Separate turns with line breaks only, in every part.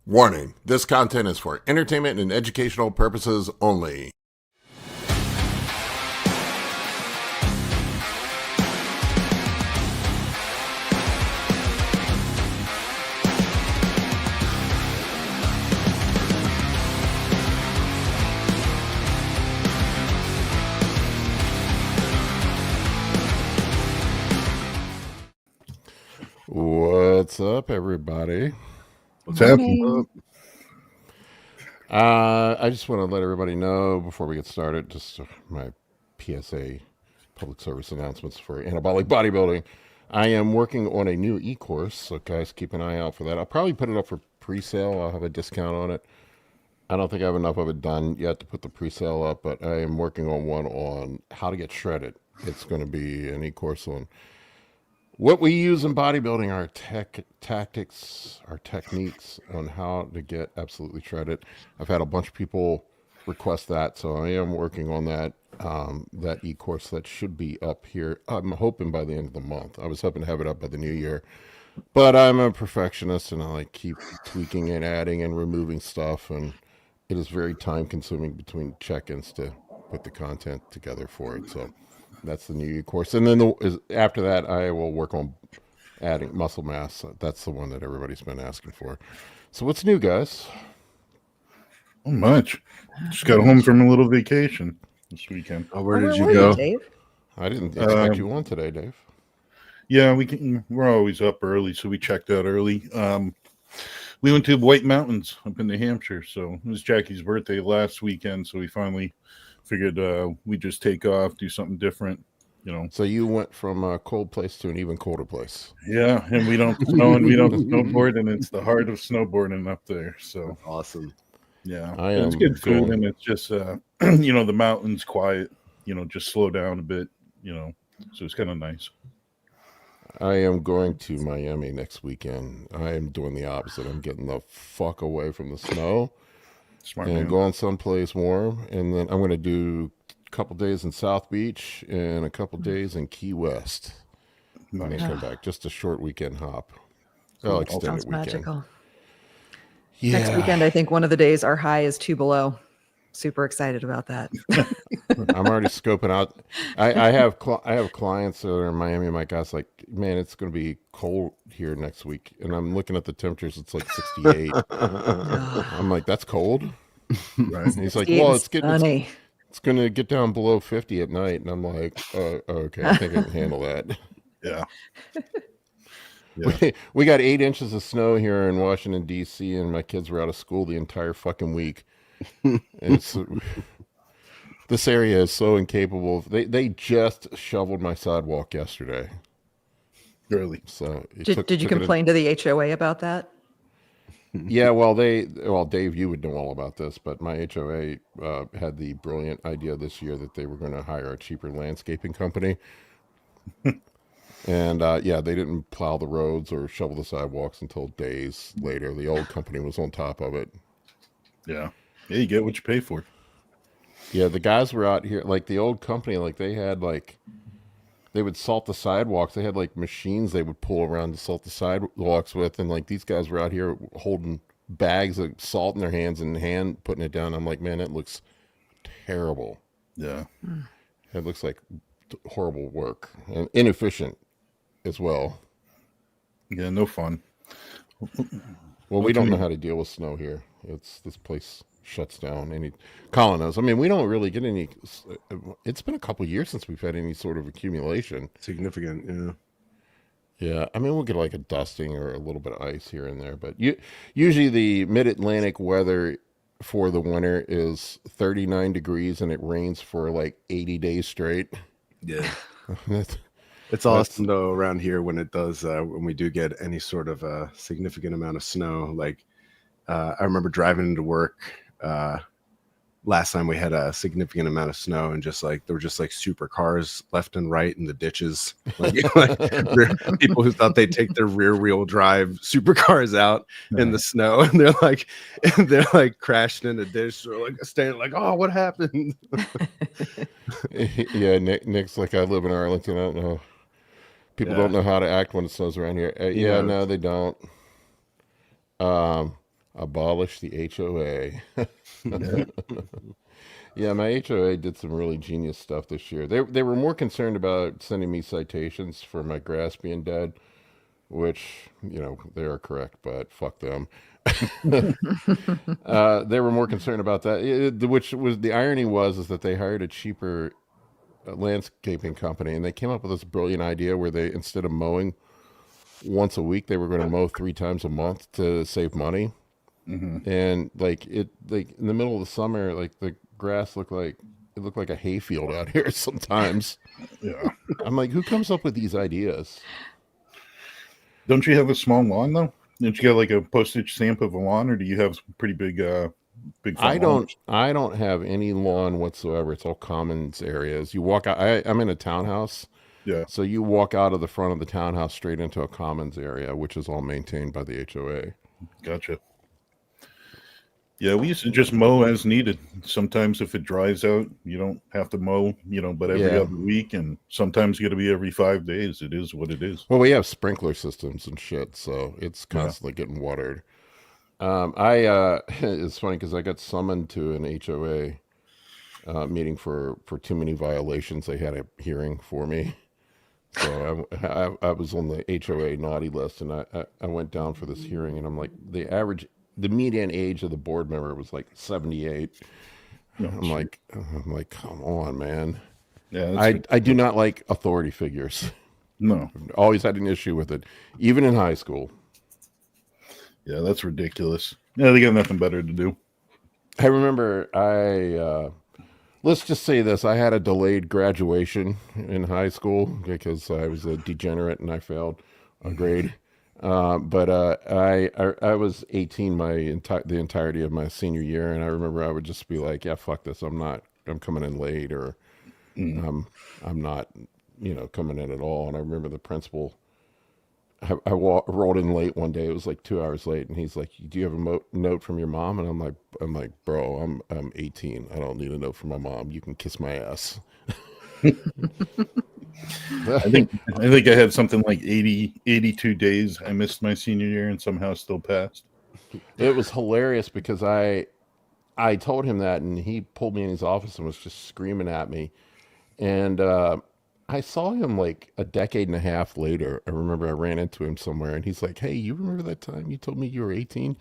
Warning, this content is for entertainment and educational purposes only. What's up, everybody?
What's happening?
I just want to let everybody know before we get started, just my PSA, public service announcements for anabolic bodybuilding. I am working on a new e-course, so guys, keep an eye out for that. I'll probably put it up for pre-sale. I'll have a discount on it. I don't think I have enough of it done yet to put the pre-sale up, but I am working on one on how to get shredded. It's going to be an e-course on what we use in bodybuilding, our tactics, our techniques on how to get absolutely shredded. I've had a bunch of people request that, so I am working on that that e-course that should be up here. I'm hoping by the end of the month. I was hoping to have it up by the new year, but I'm a perfectionist and I like keep tweaking and adding and removing stuff, and it is very time consuming between check-ins to put the content together for it. So that's the new course. And then after that, I will work on adding muscle mass. That's the one that everybody's been asking for. So what's new, guys?
Not much. Just got home from a little vacation this weekend.
Oh, where did you go?
Dave?
I didn't expect you on today, Dave.
Yeah, we're always up early, so we checked out early. We went to White Mountains up in New Hampshire. So it was Jackie's birthday last weekend, so we finally figured we'd just take off, do something different, you know.
So you went from a cold place to an even colder place.
Yeah, and we don't snow and we don't snowboard, and it's the heart of snowboarding up there. So
awesome.
Yeah, it's good food, and it's just you know, the mountains quiet, you know, just slow down a bit, you know. So it's kind of nice.
I am going to Miami next weekend. I am doing the opposite. I'm getting the fuck away from the snow. Smart and man. Going someplace warm, and then I'm going to do a couple days in South Beach and a couple days in Key West. Nice. And then come back. Just a short weekend hop. Oh, extended
Sounds
weekend.
Magical.
Yeah.
Next weekend, I think one of the days our high is 2 below. Super excited about that.
I'm already scoping out. I have clients that are in Miami. My guy's like, man, it's going to be cold here next week, and I'm looking at the temperatures. It's like 68. I'm like, that's cold. Right. And he's like, well, it's going to get down below 50 at night, and I'm like, okay, I think I can handle that.
Yeah.
We got 8 inches of snow here in Washington D.C., and my kids were out of school the entire fucking week. This area is so incapable. They just shoveled my sidewalk yesterday.
Really?
So
did you complain to the HOA about that?
Yeah, well, Dave, you would know all about this, but my HOA had the brilliant idea this year that they were going to hire a cheaper landscaping company. And they didn't plow the roads or shovel the sidewalks until days later. The old company was on top of it.
Yeah, you get what you pay for.
Yeah, the guys were out here, like the old company, like they had they would salt the sidewalks. They had like machines they would pull around to salt the sidewalks with, and like these guys were out here holding bags of salt in their hands and putting it down. I'm like, man, it looks terrible.
Yeah,
it looks like horrible work and inefficient as well.
Yeah, no fun.
Well, we don't know how to deal with snow here. This place shuts down. Colin knows. I mean, we don't really get any. It's been a couple of years since we've had any sort of accumulation.
Significant, yeah.
Yeah, I mean, we'll get like a dusting or a little bit of ice here and there, but usually the mid-Atlantic weather for the winter is 39 degrees and it rains for like 80 days straight.
Yeah. It's awesome though around here when it does, when we do get any sort of a significant amount of snow. Like I remember driving into work last time we had a significant amount of snow, and just like there were just like super cars left and right in the ditches, like people who thought they'd take their rear wheel drive supercars out in the snow, and they're like crashed in a ditch or like standing like, oh, what happened?
Yeah, Nick's like, I live in Arlington. I don't know. People don't know how to act when it snows around here. No, they don't. Abolish the HOA.
Yeah.
Yeah, my HOA did some really genius stuff this year. They were more concerned about sending me citations for my grass being dead, which, they are correct, but fuck them. They were more concerned about that, which was the irony is that they hired a cheaper landscaping company, and they came up with this brilliant idea where they, instead of mowing once a week, they were going to mow 3 times a month to save money. And like in the middle of the summer, like the grass looked like a hayfield out here sometimes.
Yeah.
I'm like, who comes up with these ideas?
Don't you have a small lawn though? Don't you get like a postage stamp of a lawn, or do you have pretty big front lawns?
I don't have any lawn whatsoever. It's all commons areas. You walk out. I'm in a townhouse.
Yeah.
So you walk out of the front of the townhouse straight into a commons area, which is all maintained by the HOA.
Gotcha. Yeah, we used to just mow as needed. Sometimes if it dries out, you don't have to mow, but every other week, and sometimes you got to be every 5 days. It is what it is.
Well, we have sprinkler systems and shit, so it's constantly getting watered. It's funny because I got summoned to an HOA meeting for too many violations. They had a hearing for me. So I was on the HOA naughty list, and I went down for this hearing, and I'm like, the median age of the board member was like 78. I'm like, come on, man. Yeah, I do not like authority figures.
No.
Always had an issue with it, even in high school.
Yeah, that's ridiculous. Yeah, they got nothing better to do.
I remember let's just say this. I had a delayed graduation in high school because I was a degenerate and I failed a grade. But I was 18 the entirety of my senior year, and I remember I would just be like, yeah, fuck this. I'm coming in late, or I'm not, coming in at all. And I remember the principal, I rolled in late one day. It was like 2 hours late, and he's like, do you have a note from your mom? And I'm like, bro, I'm 18. I don't need a note from my mom. You can kiss my ass.
I think I had something like 82 days. I missed my senior year and somehow still passed.
It was hilarious because I told him that, and he pulled me in his office and was just screaming at me. And I saw him like a decade and a half later. I remember I ran into him somewhere, and he's like, hey, you remember that time you told me you were 18?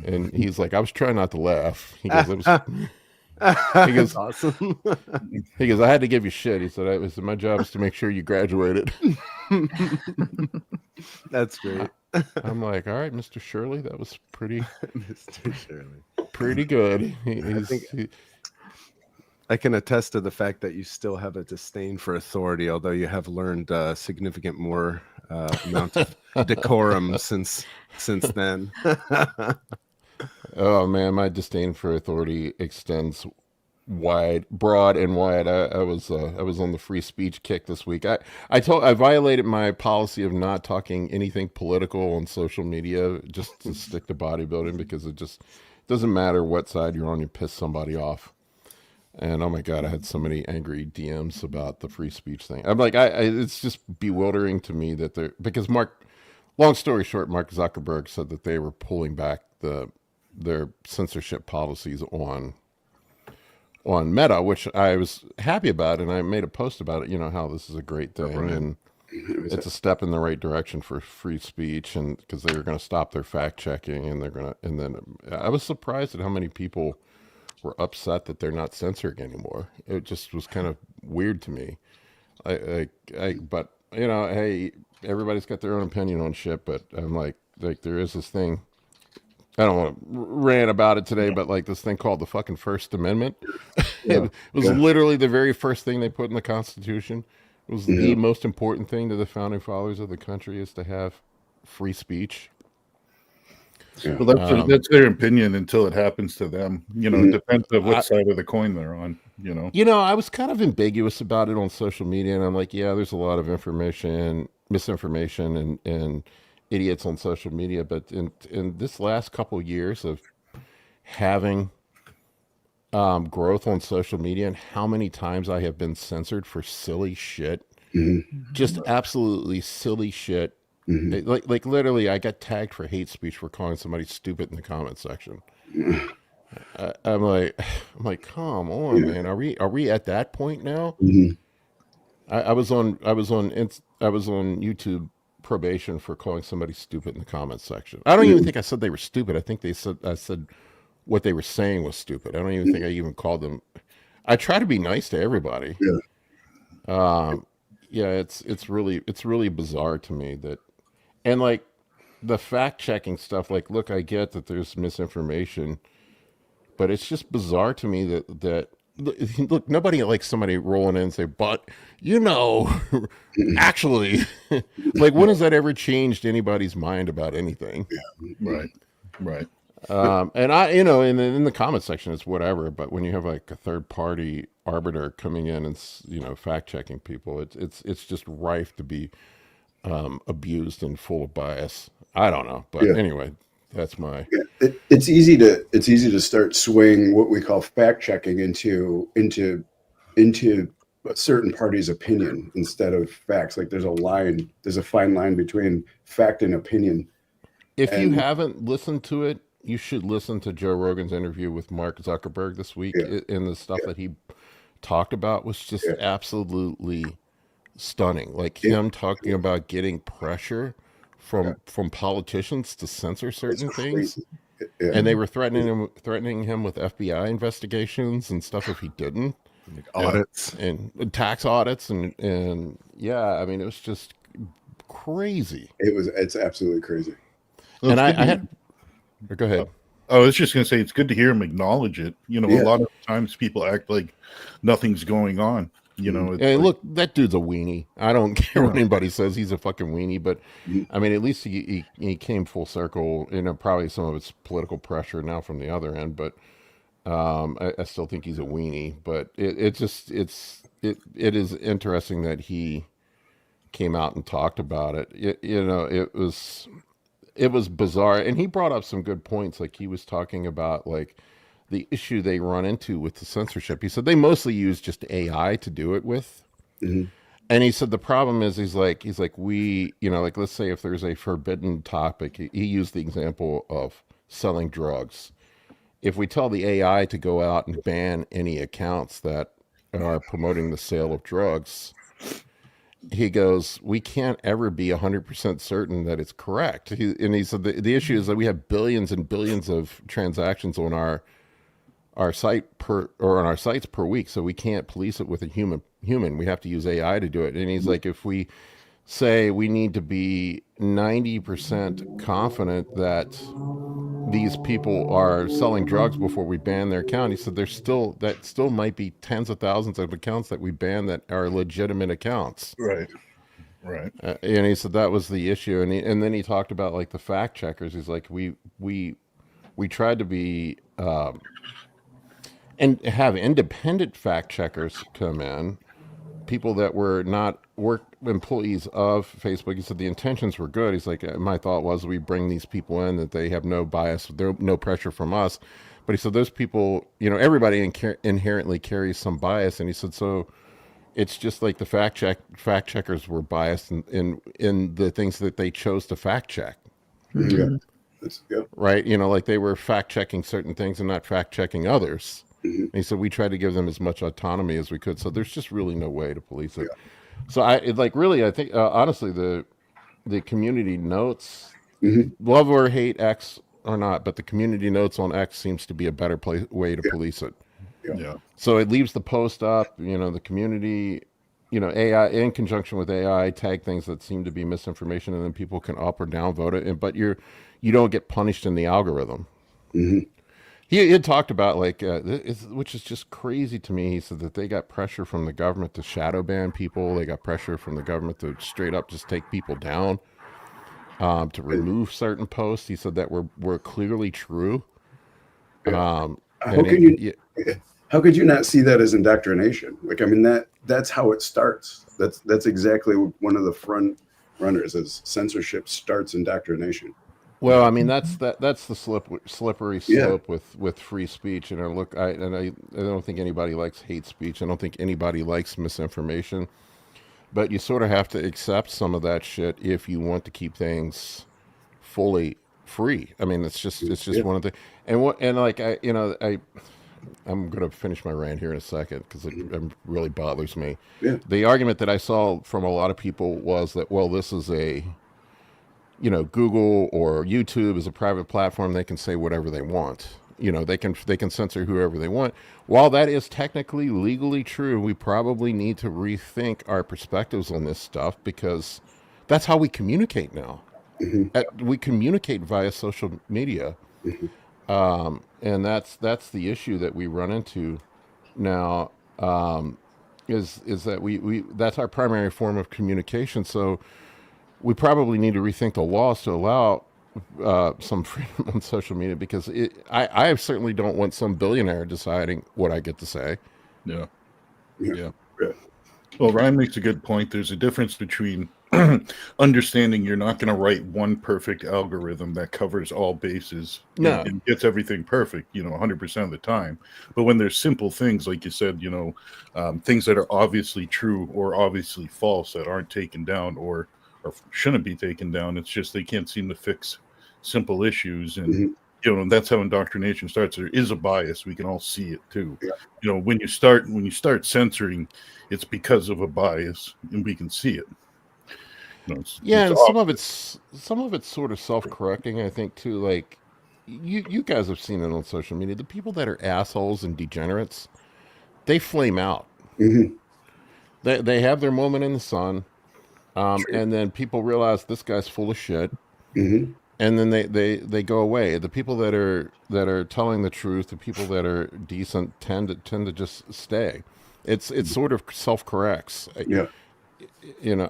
And he's like, I was trying not to laugh. He goes, he goes,
awesome.
He goes, I had to give you shit. He said, my job is to make sure you graduated.
That's great.
I'm like, all right, Mr. Shirley, that was pretty,
Mr. Shirley,
pretty good.
I can attest to the fact that you still have a disdain for authority, although you have learned significant more amount of decorum since then.
Oh man, my disdain for authority extends broad and wide. I was on the free speech kick this week. I violated my policy of not talking anything political on social media, just to stick to bodybuilding, because it just doesn't matter what side you're on, you piss somebody off. And oh my god, I had so many angry DMs about the free speech thing. I'm like, it's just bewildering to me that because long story short, Mark Zuckerberg said that they were pulling back their censorship policies on Meta, which I was happy about, and I made a post about it, how this is a great thing, right, and it's a step in the right direction for free speech, and because they were going to stop their fact checking, and then I was surprised at how many people were upset that they're not censoring anymore. It just was kind of weird to me. But hey, everybody's got their own opinion on shit, but I'm like there is this thing. I don't want to rant about it today, but like this thing called the fucking First Amendment. It was literally the very first thing they put in the Constitution. It was the most important thing to the founding fathers of the country, is to have free speech.
Yeah. Well, that's their opinion until it happens to them. It depends on what side of the coin they're on.
I was kind of ambiguous about it on social media, and I'm like, yeah, there's a lot of misinformation, and idiots on social media, but in this last couple of years of having growth on social media, and how many times I have been censored for silly shit, just absolutely silly shit, Like literally, I got tagged for hate speech for calling somebody stupid in the comment section. I'm like, come on, man. Are we at that point now? I was on YouTube probation for calling somebody stupid in the comment section. I don't even think I said they were stupid. I think I said what they were saying was stupid. I don't even think I even called them. I try to be nice to everybody. Yeah, it's really bizarre to me that, and like the fact checking stuff. Like, look, I get that there's misinformation, but it's just bizarre to me that look, nobody likes somebody rolling in and say, but actually, like, when has that ever changed anybody's mind about anything?
Right.
And I, in the comment section, it's whatever. But when you have like a third party arbiter coming in and fact checking people, it's just rife to be abused and full of bias. I don't know, but anyway, that's my.
It's easy to start swaying what we call fact checking into a certain party's opinion instead of facts. Like there's a fine line between fact and opinion.
If you haven't listened to it, you should listen to Joe Rogan's interview with Mark Zuckerberg this week. And the stuff that he talked about was just absolutely stunning. Like him talking about getting pressure from politicians to censor certain things. And they were threatening him with FBI investigations and stuff if he didn't.
Like audits
and tax audits and yeah, I mean, it was just crazy.
It's absolutely crazy.
Well, and I had go ahead.
I was just going to say, it's good to hear him acknowledge it. A lot of times people act like nothing's going on.
And look, that dude's a weenie. I don't care what anybody says. He's a fucking weenie. But I mean, at least he came full circle. Probably some of it's political pressure now from the other end. But I still think he's a weenie. But it is interesting that he came out and talked about it. It was bizarre, and he brought up some good points. Like he was talking about like the issue they run into with the censorship. He said they mostly use just AI to do it with. And he said the problem is he's like we, like let's say if there's a forbidden topic, he used the example of selling drugs. If we tell the AI to go out and ban any accounts that are promoting the sale of drugs, he goes, we can't ever be 100% certain that it's correct. He said the issue is that we have billions and billions of transactions on our site on our sites per week, so we can't police it with a human. We have to use AI to do it. And he's like, if we say we need to be 90% confident that these people are selling drugs before we ban their account, he said that still might be tens of thousands of accounts that we ban that are legitimate accounts.
Right.
And he said that was the issue. And then he talked about like the fact checkers. He's like, we tried to be and have independent fact checkers come in, people that were not employees of Facebook. He said the intentions were good. He's like, my thought was we bring these people in that they have no bias, no pressure from us. But he said those people, everybody inherently carries some bias. And he said, so it's just like the fact checkers were biased in the things that they chose to fact check. Right. Like they were fact checking certain things and not fact checking others. And he said we tried to give them as much autonomy as we could. So there's just really no way to police it. So I think honestly the community notes, love or hate X or not, but the community notes on X seems to be a better way to police it. So it leaves the post up. The community, AI in conjunction with AI tag things that seem to be misinformation, and then people can up or down vote it. But you don't get punished in the algorithm. He had talked about which is just crazy to me. He said that they got pressure from the government to shadow ban people. They got pressure from the government to straight up just take people down, to remove certain posts. He said that were clearly true.
How could you not see that as indoctrination? Like, I mean, that's how it starts. That's exactly one of the front runners, is censorship starts indoctrination.
Well, I mean, that's the slippery slope with free speech. And I don't think anybody likes hate speech. I don't think anybody likes misinformation. but you sort of have to accept some of that shit if you want to keep things fully free. I mean, it's just one of the I'm going to finish my rant here in a second because it really bothers me.
Yeah.
The argument that I saw from a lot of people was that, well, this is a, Google or YouTube is a private platform. They can say whatever they want. They can censor whoever they want. While that is technically legally true, we probably need to rethink our perspectives on this stuff because that's how we communicate now. We communicate via social media. And that's the issue that we run into now, is that we that's our primary form of communication. So we probably need to rethink the laws to allow some freedom on social media because I certainly don't want some billionaire deciding what I get to say.
Yeah.
Yeah.
Well, Ryan makes a good point. There's a difference between understanding you're not going to write one perfect algorithm that covers all bases and gets everything perfect, 100% of the time. But when there's simple things, like you said, things that are obviously true or obviously false that aren't taken down or shouldn't be taken down, it's just they can't seem to fix simple issues. And, that's how indoctrination starts. There is a bias. We can all see it too.
Yeah.
When you start censoring, it's because of a bias and we can see it.
And some of it's sort of self-correcting, I think, too. Like you guys have seen it on social media. The people that are assholes and degenerates, they flame out. They have their moment in the sun, and then people realize this guy's full of shit, and then they go away. The people that are telling the truth, the people that are decent, tend to just stay. It's sort of self-corrects.
Yeah.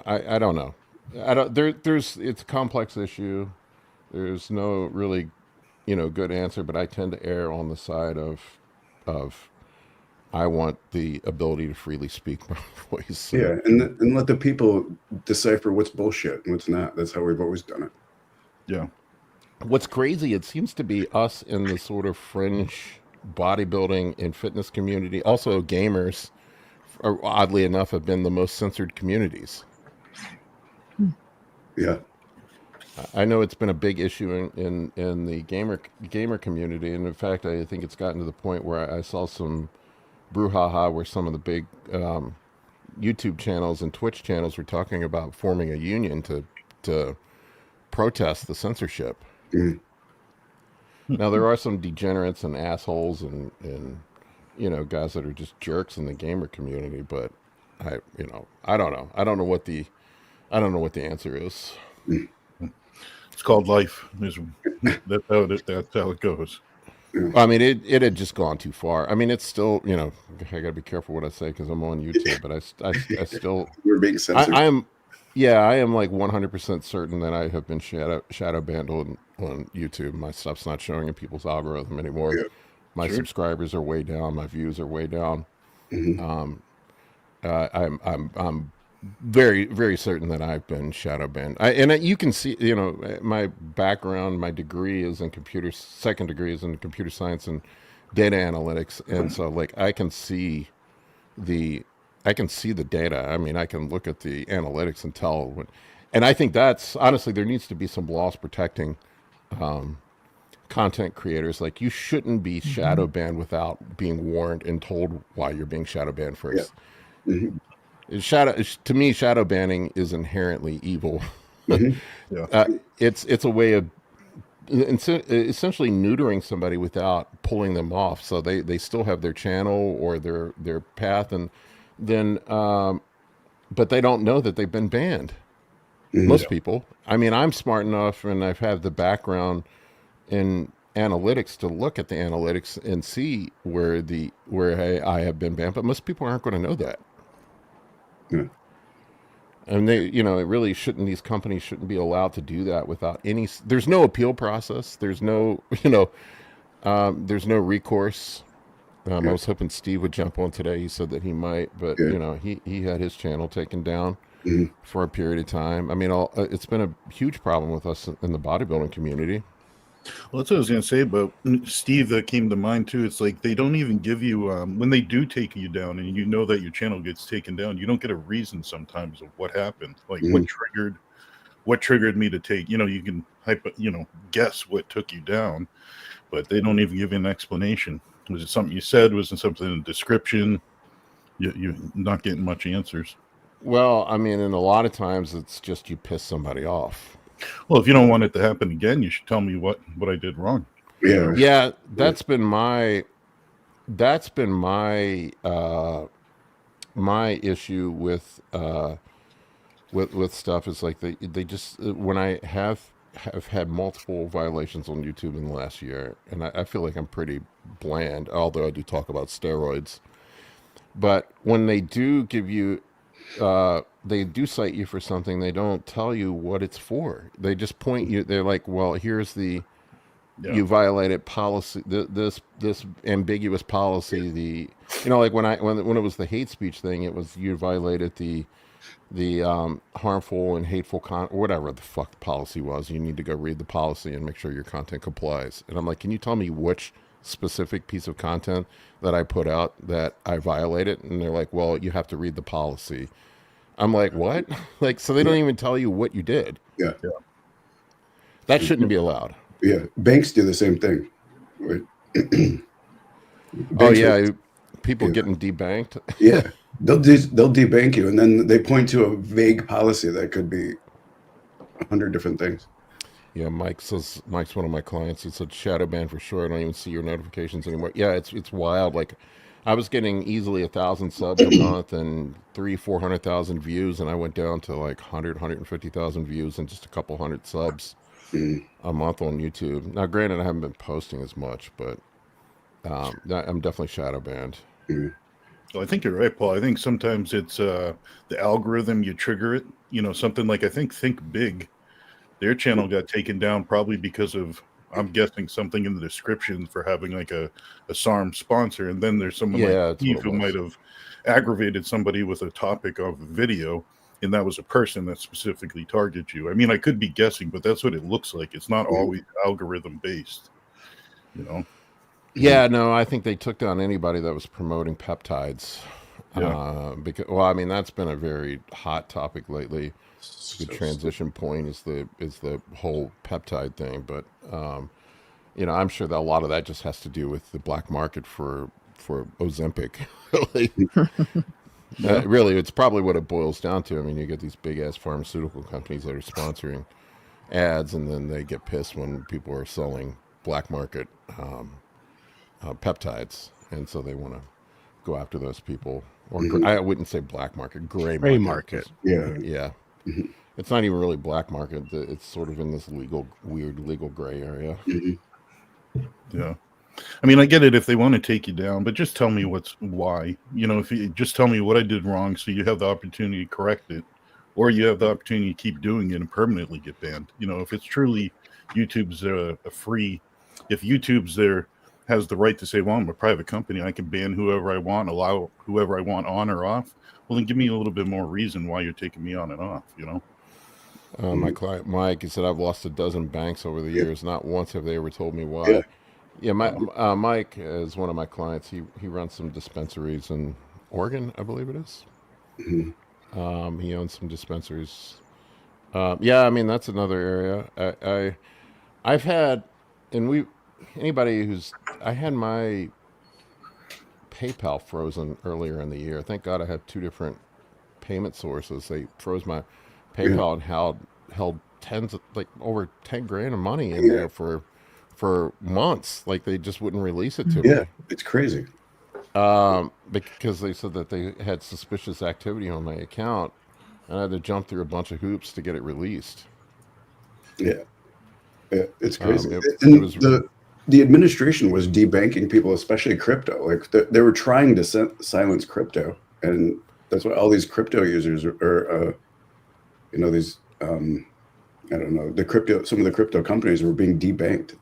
I don't know. It's a complex issue. There's no really, good answer, but I tend to err on the side of I want the ability to freely speak my voice.
Yeah, and let the people decipher what's bullshit and what's not. That's how we've always done it.
Yeah.
What's crazy, it seems to be us in the sort of fringe bodybuilding and fitness community. Also, gamers, oddly enough, have been the most censored communities.
Yeah,
I know it's been a big issue in the gamer community, and in fact, I think it's gotten to the point where I saw some brouhaha where some of the big YouTube channels and Twitch channels were talking about forming a union to protest the censorship. Now there are some degenerates and assholes and guys that are just jerks in the gamer community, but I don't know. I don't know what the answer is.
It's called life. That's how it goes.
I mean, it had just gone too far. I mean, it's still, I got to be careful what I say because I'm on YouTube, but I still.
We're being censored.
I am like 100% certain that I have been shadow banned on YouTube. My stuff's not showing in people's algorithm anymore.
Yeah.
My subscribers are way down. My views are way down. I'm very, very certain that I've been shadow banned. You can see, my background, my degree is in second degree is in computer science and data analytics. And so like, I can see the data. I mean, I can look at the analytics and tell and I think that's honestly, there needs to be some laws protecting, content creators. Like you shouldn't be shadow banned without being warned and told why you're being shadow banned first. Yeah. To me, shadow banning is inherently evil. It's a way of essentially neutering somebody without pulling them off, so they still have their channel or their path, and then but they don't know that they've been banned. Most people. I mean, I'm smart enough, and I've had the background in analytics to look at the analytics and see where I have been banned, but most people aren't going to know that. Yeah. And they, it really shouldn't, these companies shouldn't be allowed to do that without there's no appeal process. There's no, there's no recourse. I was hoping Steve would jump on today. He said that he might, but he had his channel taken down for a period of time. I mean, it's been a huge problem with us in the bodybuilding community.
Well, that's what I was going to say, but Steve, that came to mind too. It's like they don't even give you, when they do take you down and you know that your channel gets taken down, you don't get a reason sometimes of what happened. Like what triggered me to take, you can guess what took you down, but they don't even give you an explanation. Was it something you said? Was it something in the description? You're not getting much answers.
Well, I mean, and a lot of times it's just you piss somebody off.
Well, if you don't want it to happen again, you should tell me what I did wrong.
Yeah, that's been my my issue with stuff is like they just when I have had multiple violations on YouTube in the last year, and I feel like I'm pretty bland, although I do talk about steroids. But when they do give you they do cite you for something, they don't tell you what it's for. They just point you. They're like, well, here's the you violated policy. This ambiguous policy. Like when it was the hate speech thing, it was you violated the harmful and hateful or whatever the fuck the policy was. You need to go read the policy and make sure your content complies. And I'm like, can you tell me which specific piece of content that I put out that I violated? And they're like, well, you have to read the policy. I'm like, what? Like, so they don't even tell you what you did.
Yeah.
That shouldn't be allowed.
Yeah. Banks do the same thing.
People getting debanked.
Yeah. They'll debank you, and then they point to a vague policy that could be 100 different things.
Yeah, Mike's one of my clients. He said shadow ban for sure. I don't even see your notifications anymore. Yeah, it's wild. Like, I was getting easily 1,000 subs a month and 400,000 views, and I went down to like 150,000 views and just a couple hundred subs a month on YouTube. Now, granted, I haven't been posting as much, but I'm definitely shadow banned.
Well, I think you're right, Paul. I think sometimes it's the algorithm, you trigger it. Something like, I think Big, their channel got taken down probably because of, I'm guessing, something in the description for having like a SARM sponsor. And then there's someone like Steve who might have aggravated somebody with a topic of a video, and that was a person that specifically targeted you. I mean, I could be guessing, but that's what it looks like. It's not always algorithm based,
Yeah, no, I think they took down anybody that was promoting peptides. Because, well, I mean, that's been a very hot topic lately. The transition point is the whole peptide thing, but I'm sure that a lot of that just has to do with the black market for Ozempic. Really, it's probably what it boils down to. I mean, you get these big ass pharmaceutical companies that are sponsoring ads, and then they get pissed when people are selling black market peptides, and so they want to go after those people. Or I wouldn't say black market, gray market. Yeah. It's not even really black market. It's sort of in this weird legal gray area.
Yeah. I mean, I get it if they want to take you down, but just tell me why. If you just tell me what I did wrong so you have the opportunity to correct it, or you have the opportunity to keep doing it and permanently get banned. If it's truly YouTube's if YouTube's has the right to say, well, I'm a private company, I can ban whoever I want, allow whoever I want on or off. Well, then give me a little bit more reason why you're taking me on and off,
My client Mike, he said, I've lost a dozen banks over the years. Not once have they ever told me why. Mike is one of my clients. He runs some dispensaries in Oregon, I believe it is. He owns some dispensaries. I mean, that's another area. I've had, and I had my PayPal frozen earlier in the year. Thank God I had two different payment sources. They froze my PayPal and held over 10 grand of money in there for months. Like, they just wouldn't release it to me.
Yeah, it's crazy.
Because they said that they had suspicious activity on my account, and I had to jump through a bunch of hoops to get it released.
Yeah, it's crazy. The administration was debanking people, especially crypto. Like, they were trying to silence crypto, and that's why all these crypto users are these I don't know, some of the crypto companies were being debanked.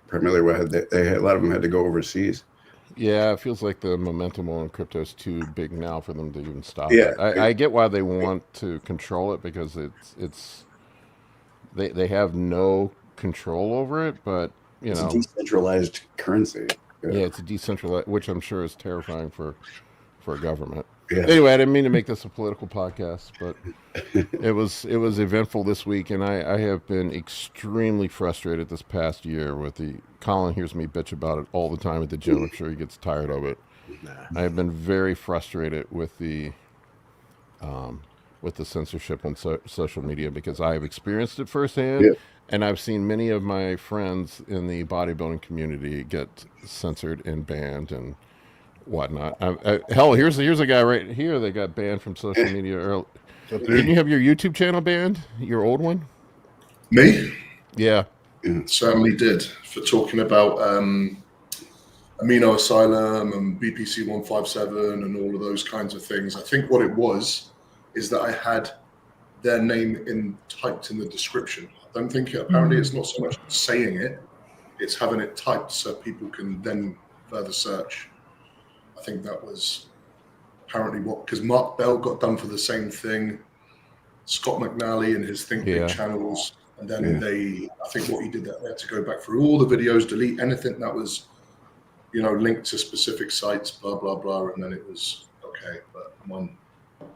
Primarily a lot of them had to go overseas.
Yeah, it feels like the momentum on crypto is too big now for them to even stop it. I get why they want to control it, because they have no control over it, but
it's a decentralized currency.
Yeah, it's a decentralized, which I'm sure is terrifying for a government.
Yeah.
Anyway, I didn't mean to make this a political podcast, but it was eventful this week, and I have been extremely frustrated this past year with Colin hears me bitch about it all the time at the gym. I'm sure he gets tired of it. I have been very frustrated with the censorship on social media because I have experienced it firsthand.
Yeah.
And I've seen many of my friends in the bodybuilding community get censored and banned and whatnot. Hell, here's a guy right here that got banned from social media early. Didn't you have your YouTube channel banned? Your old one?
Me?
Yeah.
Certainly did, for talking about Amino Asylum and BPC 157 and all of those kinds of things. I think what it was is that I had their name typed in the description. I don't think apparently it's not so much saying it, it's having it typed so people can then further search. I think that was apparently because Mark Bell got done for the same thing, Scott McNally and his Think Big channels, and then I think what he did that they had to go back through all the videos, delete anything that was, linked to specific sites, blah blah blah, and then it was okay, but one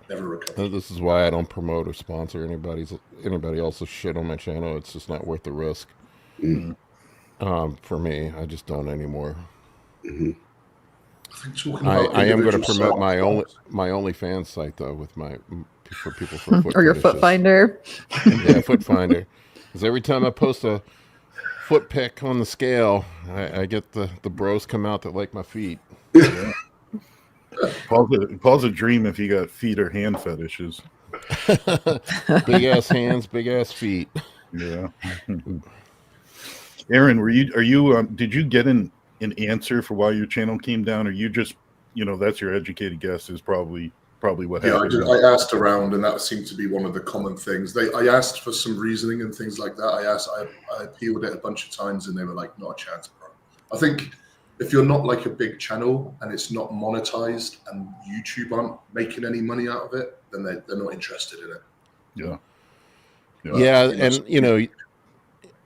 never recovered.
This is why I don't promote or sponsor anybody else's shit on my channel. It's just not worth the risk. For me, I just don't anymore. I am going to promote my OnlyFans site though with for people for foot
or your
fetishes.
foot finder.
Yeah, foot finder. Because every time I post a foot pic on the scale, I get the bros come out that like my feet.
Yeah. Paul's a dream if you got feet or hand fetishes.
Big ass hands, big ass feet.
Yeah. Aaron, did you get an answer for why your channel came down, or you just, that's your educated guess is probably what happened?
Yeah, I asked around, and that seemed to be one of the common things. I asked for some reasoning and things like that. I appealed it a bunch of times, and they were like, "Not a chance, bro." I think if you're not like a big channel and it's not monetized, and YouTube aren't making any money out of it, then they're not interested in it.
Yeah, and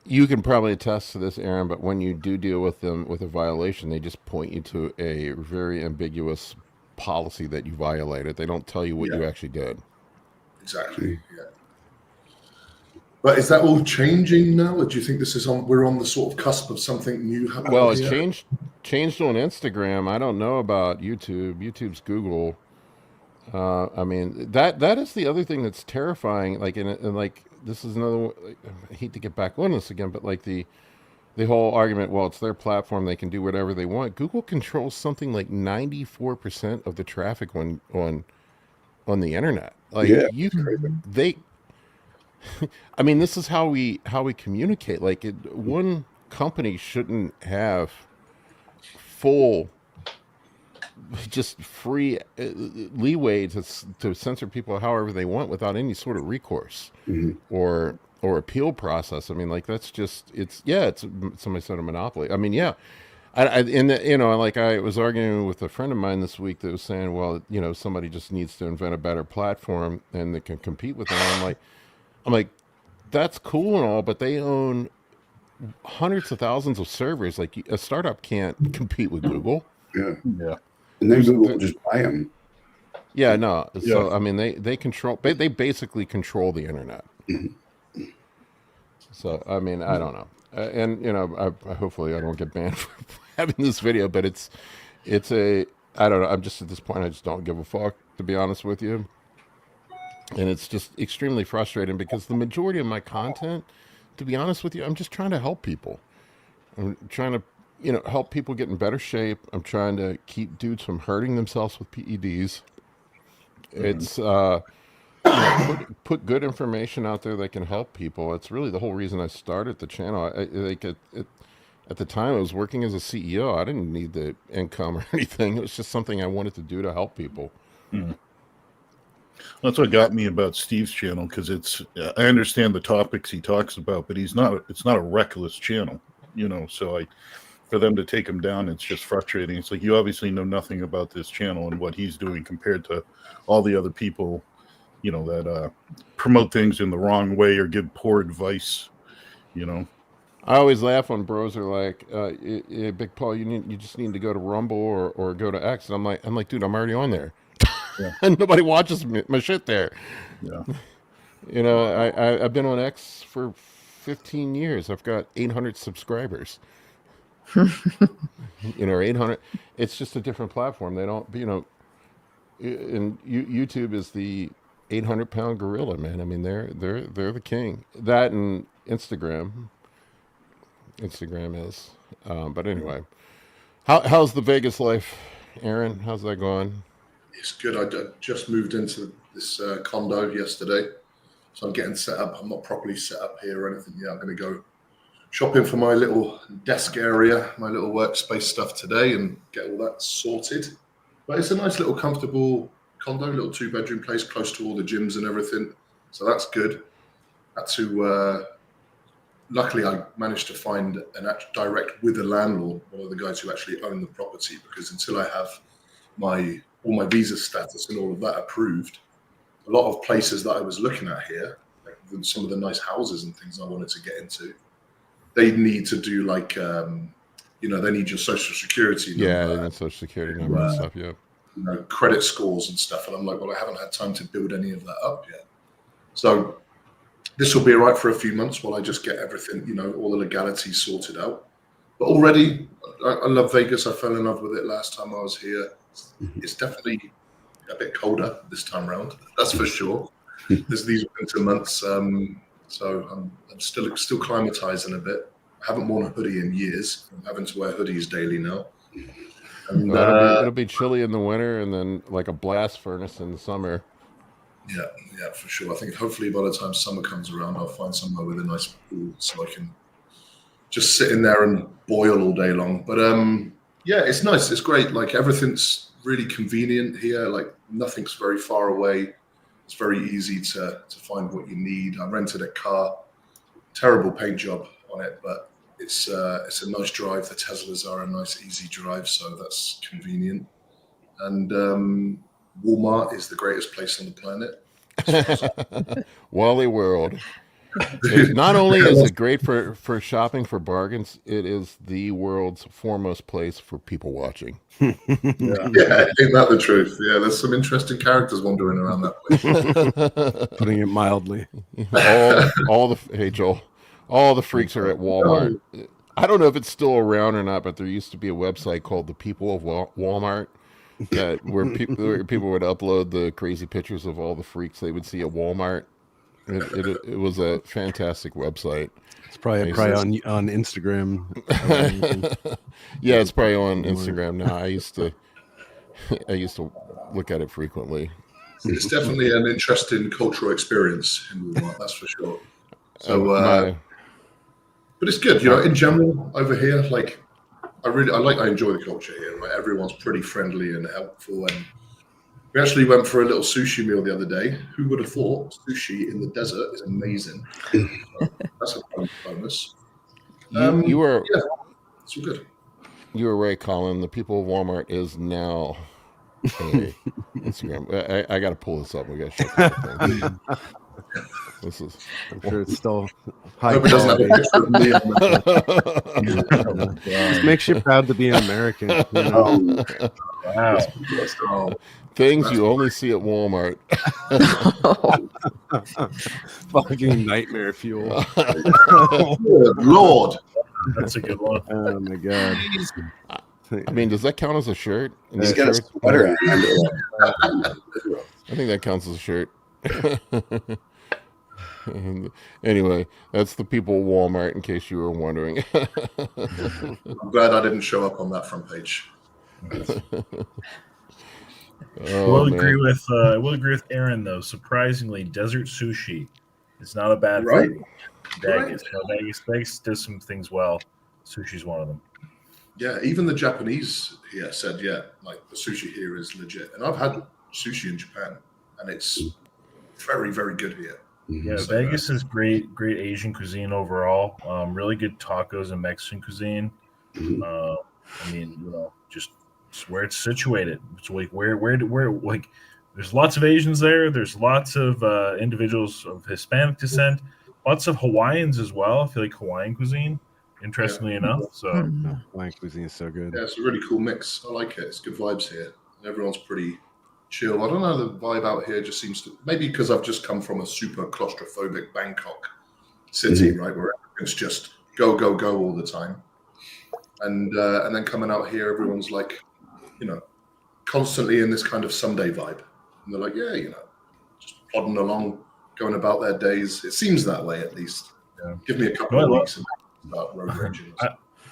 you can probably attest to this, Aaron, but when you do deal with them with a violation, they just point you to a very ambiguous policy that you violated. They don't tell you what you actually did.
Exactly. Yeah. But is that all changing now, or do you think we're on the sort of cusp of something new happening?
Well, it's changed on Instagram. I don't know about YouTube. YouTube's Google. I mean, that is the other thing that's terrifying. Like, and like this is another one. I hate to get back on this again, but like the whole argument. Well, it's their platform; they can do whatever they want. Google controls something like 94% of the traffic on the internet. Like I mean, this is how we communicate. Like, one company shouldn't have full, just free leeway to censor people however they want without any sort of recourse or appeal process. I mean, like, that's just it's somebody said a monopoly. I mean, yeah. I was arguing with a friend of mine this week that was saying, well, somebody just needs to invent a better platform and they can compete with them. I'm like, that's cool and all, but they own hundreds of thousands of servers. Like, a startup can't compete with Google.
Yeah. And then Google will just buy them.
Yeah, no. So, I mean, they basically control the internet. So, I mean, I don't know. I hopefully I don't get banned for having this video, but I don't know. I'm just at this point, I just don't give a fuck, to be honest with you. And it's just extremely frustrating because the majority of my content, to be honest with you, I'm just trying to help people. I'm trying to, help people get in better shape. I'm trying to keep dudes from hurting themselves with PEDs. It's put good information out there that can help people. It's really the whole reason I started the channel. At the time, I was working as a CEO. I didn't need the income or anything. It was just something I wanted to do to help people.
That's what got me about Steve's channel, because I understand the topics he talks about, but it's not a reckless channel, so for them to take him down, it's just frustrating. It's like, you obviously know nothing about this channel and what he's doing compared to all the other people, that promote things in the wrong way or give poor advice,
I always laugh when bros are like, "Big Paul, you just need to go to Rumble or go to X." And I'm like, dude, I'm already on there,
Yeah.
and nobody watches my shit there.
Yeah.
You know, I've been on X for 15 years. I've got 800 subscribers. You know, 800. It's just a different platform. They don't, you know, and YouTube is the 800-pound gorilla, man. I mean, they're the king. That and Instagram. Instagram is. But anyway, how's the Vegas life, Aaron? How's that going?
It's good. I just moved into this condo yesterday, so I'm getting set up. I'm not properly set up here or anything yet. I'm going to go shopping for my little desk area, my little workspace stuff today, and get all that sorted. But it's a nice little comfortable condo, little 2-bedroom place, close to all the gyms and everything. So that's good. Had to. Luckily, I managed to find an direct with the landlord, one of the guys who actually own the property, because until I have all my visa status and all of that approved, a lot of places that I was looking at here, like some of the nice houses and things I wanted to get into, they need to do like, you know, they need your social security number.
Yeah, and social security number and stuff. Yeah.
You know, credit scores and stuff. And I'm like, well, I haven't had time to build any of that up yet. So this will be all right for a few months while I just get everything, you know, all the legalities sorted out. But already, I love Vegas. I fell in love with it last time I was here. It's definitely a bit colder this time around. That's for sure. There's these winter months, so I'm still climatizing a bit. I haven't worn a hoodie in years. I'm having to wear hoodies daily now. And,
It'll be chilly in the winter, and then like a blast furnace in the summer.
Yeah, for sure. I think hopefully by the time summer comes around, I'll find somewhere with a nice pool so I can just sit in there and boil all day long. But yeah, it's nice. It's great. Like everything's really convenient here. Like nothing's very far away. It's very easy to find what you need. I rented a car. Terrible paint job on it, but it's a nice drive. The Teslas are a nice, easy drive, so that's convenient. And Walmart is the greatest place on the planet.
Wally World. Not only is it great for shopping for bargains, it is the world's foremost place for people watching.
Yeah, ain't that the truth? Yeah, there's some interesting characters wandering around that place.
Putting it mildly.
Hey Joel, all the freaks are at Walmart. I don't know if it's still around or not, but there used to be a website called The People of Walmart. Where people would upload the crazy pictures of all the freaks they would see at Walmart. It was a fantastic website.
It's probably on Instagram.
Yeah, it's probably on Instagram now. I used to look at it frequently.
It's definitely an interesting cultural experience in Walmart, that's for sure. So, but it's good, you know. In general, over here, like. I enjoy the culture here, right? Everyone's pretty friendly and helpful. And we actually went for a little sushi meal the other day. Who would have thought sushi in the desert is amazing? That's a bonus.
You were
it's all good.
You were right, Colin. The People of Walmart is now Instagram. I got to pull this up. We got to shut this thing.
I'm sure it's still high
hope it doesn't have a picture of me on it.
Just makes you proud to be an American. You know?
Wow.
Things you only see at Walmart.
Fucking nightmare fuel.
Good Lord.
That's a good one.
Oh my god.
I mean, does that count as a shirt?
He's got a sweater on.
I think that counts as a shirt. Anyway, that's The People of Walmart, in case you were wondering.
I'm glad I didn't show up on that front page.
I will agree with Aaron though. Surprisingly, desert sushi is not a bad thing. Vegas. Vegas does some things well. Sushi's one of them.
Yeah, even the Japanese here said, like the sushi here is legit. And I've had sushi in Japan, and it's very, very good here.
Yeah, so, Vegas is great Asian cuisine overall. Really good tacos and Mexican cuisine. I mean, you know, just where it's situated. It's like where like there's lots of Asians there. There's lots of individuals of Hispanic descent. Lots of Hawaiians as well. I feel like Hawaiian cuisine.
interestingly enough. So
Mhm.
Hawaiian cuisine is so good.
Yeah, it's a really cool mix. I like it. It's good vibes here. Everyone's pretty chill. I don't know, the vibe out here just seems to, maybe because I've just come from a super claustrophobic Bangkok city, right, where it's just go, go, go all the time. And then coming out here, everyone's like, you know, constantly in this kind of Sunday vibe. And they're like, yeah, you know, just plodding along, going about their days. It seems that way, at least.
Yeah.
Give me a couple of weeks and start road raging.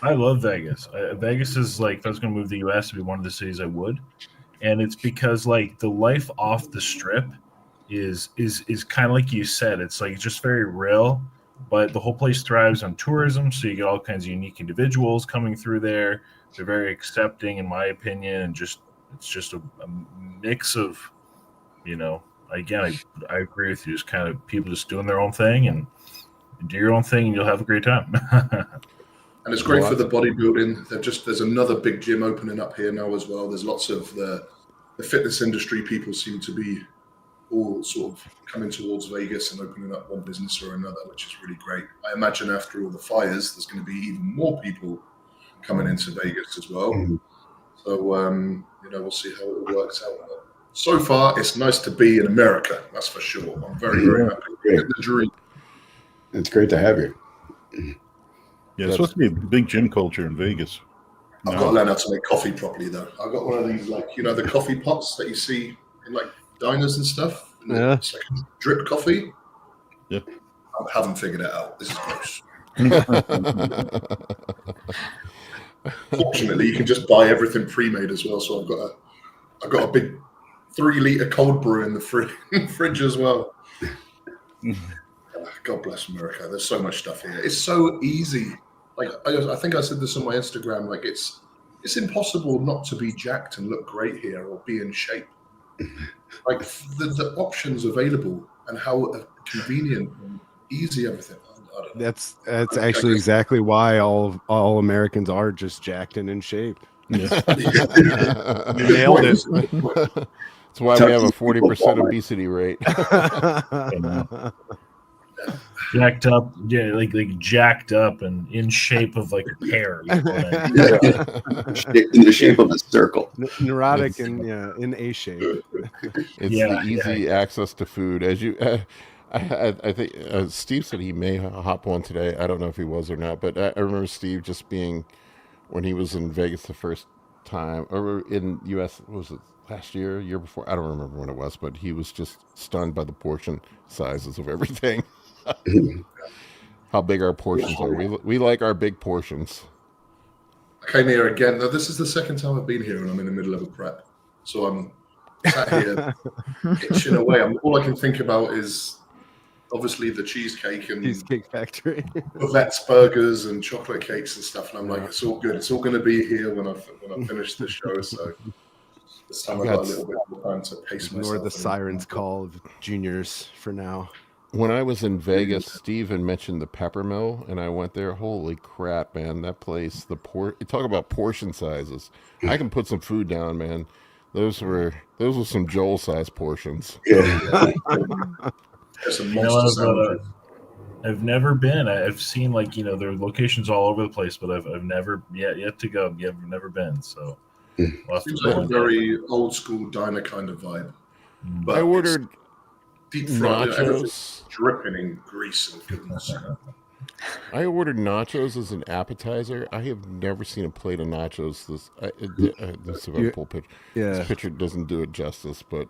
I love Vegas. Vegas is like, if I was going to move to the U.S., it'd be one of the cities I would. And it's because like the life off the strip is kind of like you said. It's like just very real, but the whole place thrives on tourism. So you get all kinds of unique individuals coming through there. They're very accepting, in my opinion, and it's just a mix of, you know. Again, I agree with you. Just kind of people just doing their own thing and do your own thing, and you'll have a great time.
And it's great for the bodybuilding. There's another big gym opening up here now as well. There's lots of the fitness industry people seem to be all sort of coming towards Vegas and opening up one business or another, which is really great. I imagine after all the fires, there's going to be even more people coming into Vegas as well. So, you know, we'll see how it all works out. So far, it's nice to be in America. That's for sure. I'm very, very happy. The dream.
It's great to have you.
Yeah, it's supposed to be a big gym culture in Vegas.
I've got to learn how to make coffee properly, though. I've got one of these, like, you know, the coffee pots that you see in, like, diners and stuff. And
Yeah.
it's like drip coffee.
Yeah.
I haven't figured it out. This is gross. Fortunately, you can just buy everything pre-made as well. So I've got a big 3-liter cold brew in the fridge as well. God bless America. There's so much stuff here. It's so easy. Like I think I said this on my Instagram. Like it's impossible not to be jacked and look great here or be in shape. Like the options available and how convenient and easy everything. I don't know.
That's actually exactly why all Americans are just jacked and in shape.
Yeah.
You nailed it.
That's why we have a 40% obesity rate.
Jacked up, yeah, like jacked up and in shape of like a pear.
In the shape of a circle.
Neurotic and in A shape.
It's the easy access to food. As you, I think Steve said he may hop on today. I don't know if he was or not, but I remember Steve just being, when he was in Vegas the first time, or in U.S., was it last year, year before? I don't remember when it was, but he was just stunned by the portion sizes of everything. How big our portions are. We like our big portions.
I came here again. Now, this is the second time I've been here, and I'm in the middle of a prep. So I'm sat here itching away. All I can think about is obviously the cheesecake and
Cheesecake Factory.
Buvette's burgers and chocolate cakes and stuff. And I'm like, it's all good. It's all going to be here when I finish this show. So this time I've got a little bit more time to pace myself.
Ignore the siren's call of juniors for now.
When I was in Vegas, Steven mentioned the Peppermill, and I went there. Holy crap, man! That place, talk about portion sizes. I can put some food down, man. Those were some Joel-sized portions.
Yeah.
I've never been. I've seen there are locations all over the place, but I've never yet to go. I've never been. So
seems like a very old school diner kind of vibe.
But I ordered
deep fried
nachos,
dripping in grease and goodness.
I ordered nachos as an appetizer. I have never seen a plate of nachos. Let's see if I pull a picture.
Yeah.
This picture doesn't do it justice, but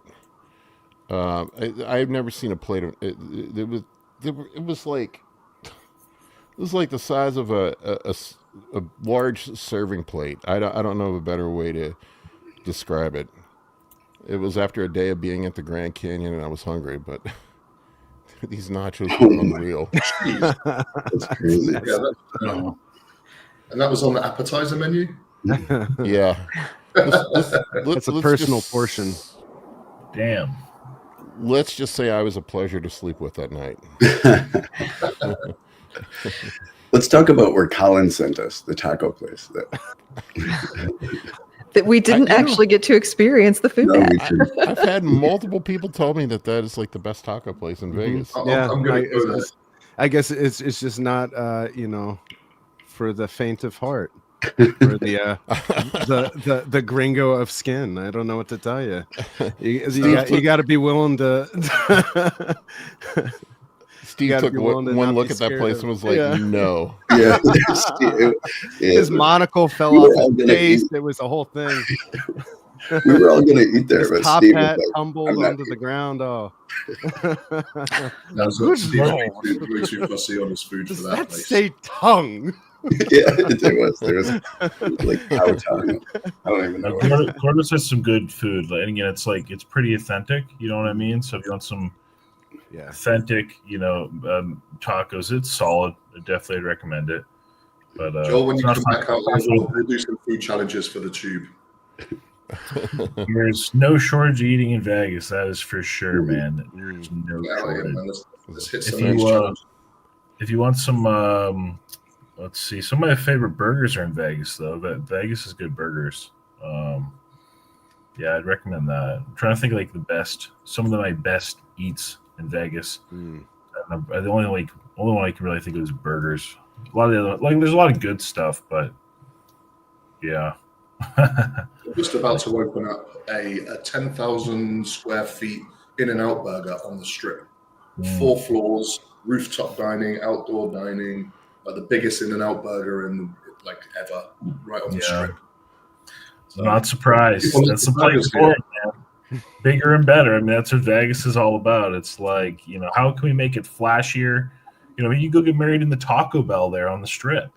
I've never seen a plate of it. It was like the size of a large serving plate. I don't know of a better way to describe it. It was after a day of being at the Grand Canyon, and I was hungry, but these nachos were unreal.
That's crazy.
And that was on the appetizer menu?
Yeah.
It's a personal portion.
Damn.
Let's just say I was a pleasure to sleep with that night.
Let's talk about where Colin sent us, the taco place.
That we didn't actually get to experience the food at.
I've had multiple people tell me that is like the best taco place in Vegas.
Yeah,
I'm gonna go there.
I guess it's just not for the faint of heart, for the gringo of skin. I don't know what to tell you. You got to be willing to.
Steve took one look at that place and was like, "No."
Yeah.
His monocle fell off his face. It was a whole thing.
We were all gonna eat there,
His
but
top
Steve
hat
was like,
tumbled onto the ground. Oh,
Steve way too fussy on his food for
does
that
that
place.
say tongue?
yeah, there was like cow tongue. I don't even know.
Cordes has some good food, and again, it's pretty authentic. You know what I mean? So if you want some authentic, tacos, it's solid. I definitely recommend it. But
Joel, when you come back out, we'll do some food challenges for the tube.
There's no shortage of eating in Vegas. That is for sure, man. There's no shortage.
Let's hit some of these challenges.
If you want some, let's see. Some of my favorite burgers are in Vegas, though. But Vegas is good burgers. Yeah, I'd recommend that. I'm trying to think of, like, some of my best eats in Vegas. The only one I can really think of is burgers. A lot of the other, there's a lot of good stuff, but yeah.
We're just about to open up a 10,000 square feet In-N-Out burger on the Strip. 4 floors, rooftop dining, outdoor dining, like the biggest In-N-Out burger ever, right on the Strip.
So, not surprised. That's the place for it, man. Bigger and better. I mean, that's what Vegas is all about. It's like, how can we make it flashier? You go get married in the Taco Bell there on the Strip.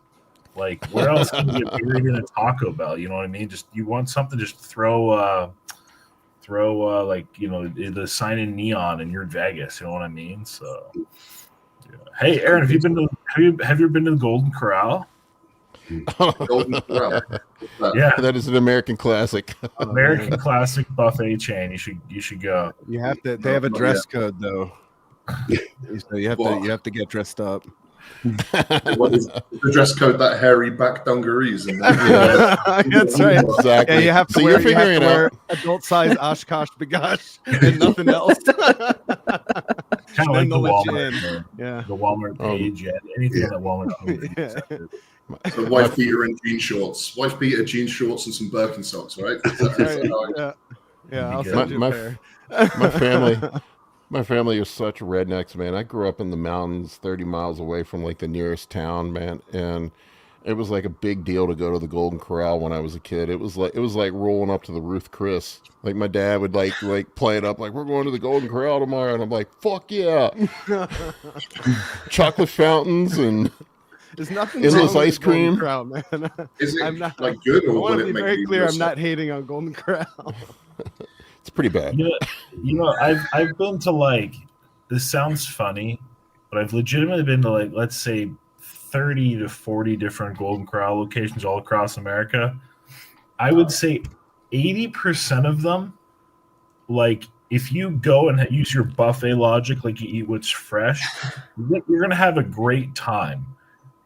Like, where else can you get married in a Taco Bell? You know what I mean? Just, you want something, just throw the sign in neon and you're in Vegas. You know what I mean? So, yeah. Hey, Aaron, have you been to the Golden Corral?
Golden Corral.
Yeah,
that is an American classic.
American classic buffet chain. You should go.
You have to. They have a dress code though, so you have to get dressed up.
What is the dress code? That hairy back dungarees and
that's right.
Exactly.
Yeah, you have to wear adult size Oshkosh bagosh and nothing else.
Kind of like the Walmart, the Walmart page, anything on that Walmart page.
So wife beater and jean shorts, and some Birkenstocks, right?
Yeah. I'll send you a pair.
My family is such rednecks, man. I grew up in the mountains 30 miles away from like the nearest town, man. And it was like a big deal to go to the Golden Corral when I was a kid. It was like rolling up to the Ruth Chris. Like my dad would like play it up like, we're going to the Golden Corral tomorrow. And I'm like, fuck yeah. Chocolate fountains and
there's nothing
endless
wrong
ice cream.
Corral, man.
Is it
I'm not,
good or
I want
would
to
it
be
make
very
you
clear. I'm
upset?
not hating on Golden Corral.
It's pretty bad.
I've been to this sounds funny, but I've legitimately been to let's say 30 to 40 different Golden Corral locations all across America. I would say 80% of them, if you go and use your buffet logic, like you eat what's fresh, you're going to have a great time.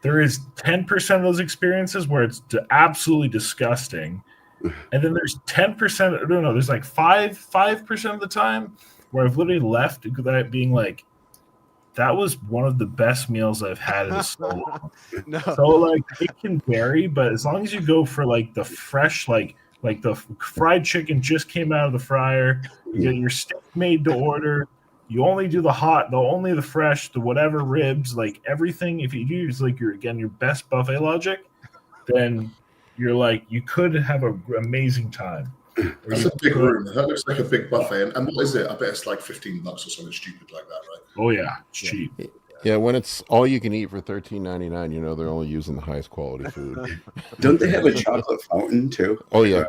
There is 10% of those experiences where it's absolutely disgusting. And then there's 10%, no, there's 5% of the time where I've literally left that being that was one of the best meals I've had in so long.
No.
So it can vary, but as long as you go for the fresh, like the fried chicken just came out of the fryer, you get your steak made to order, you only do the fresh, the whatever ribs, everything. If you use your best buffet logic, then you're you could have an amazing time.
That's a big room. That looks like a big buffet. And what is it? I bet it's $15 or something stupid like that, right?
Oh yeah, it's cheap.
Yeah, when it's all you can eat for $13.99, they're only using the highest quality food.
Don't they have a chocolate fountain too?
Oh yeah.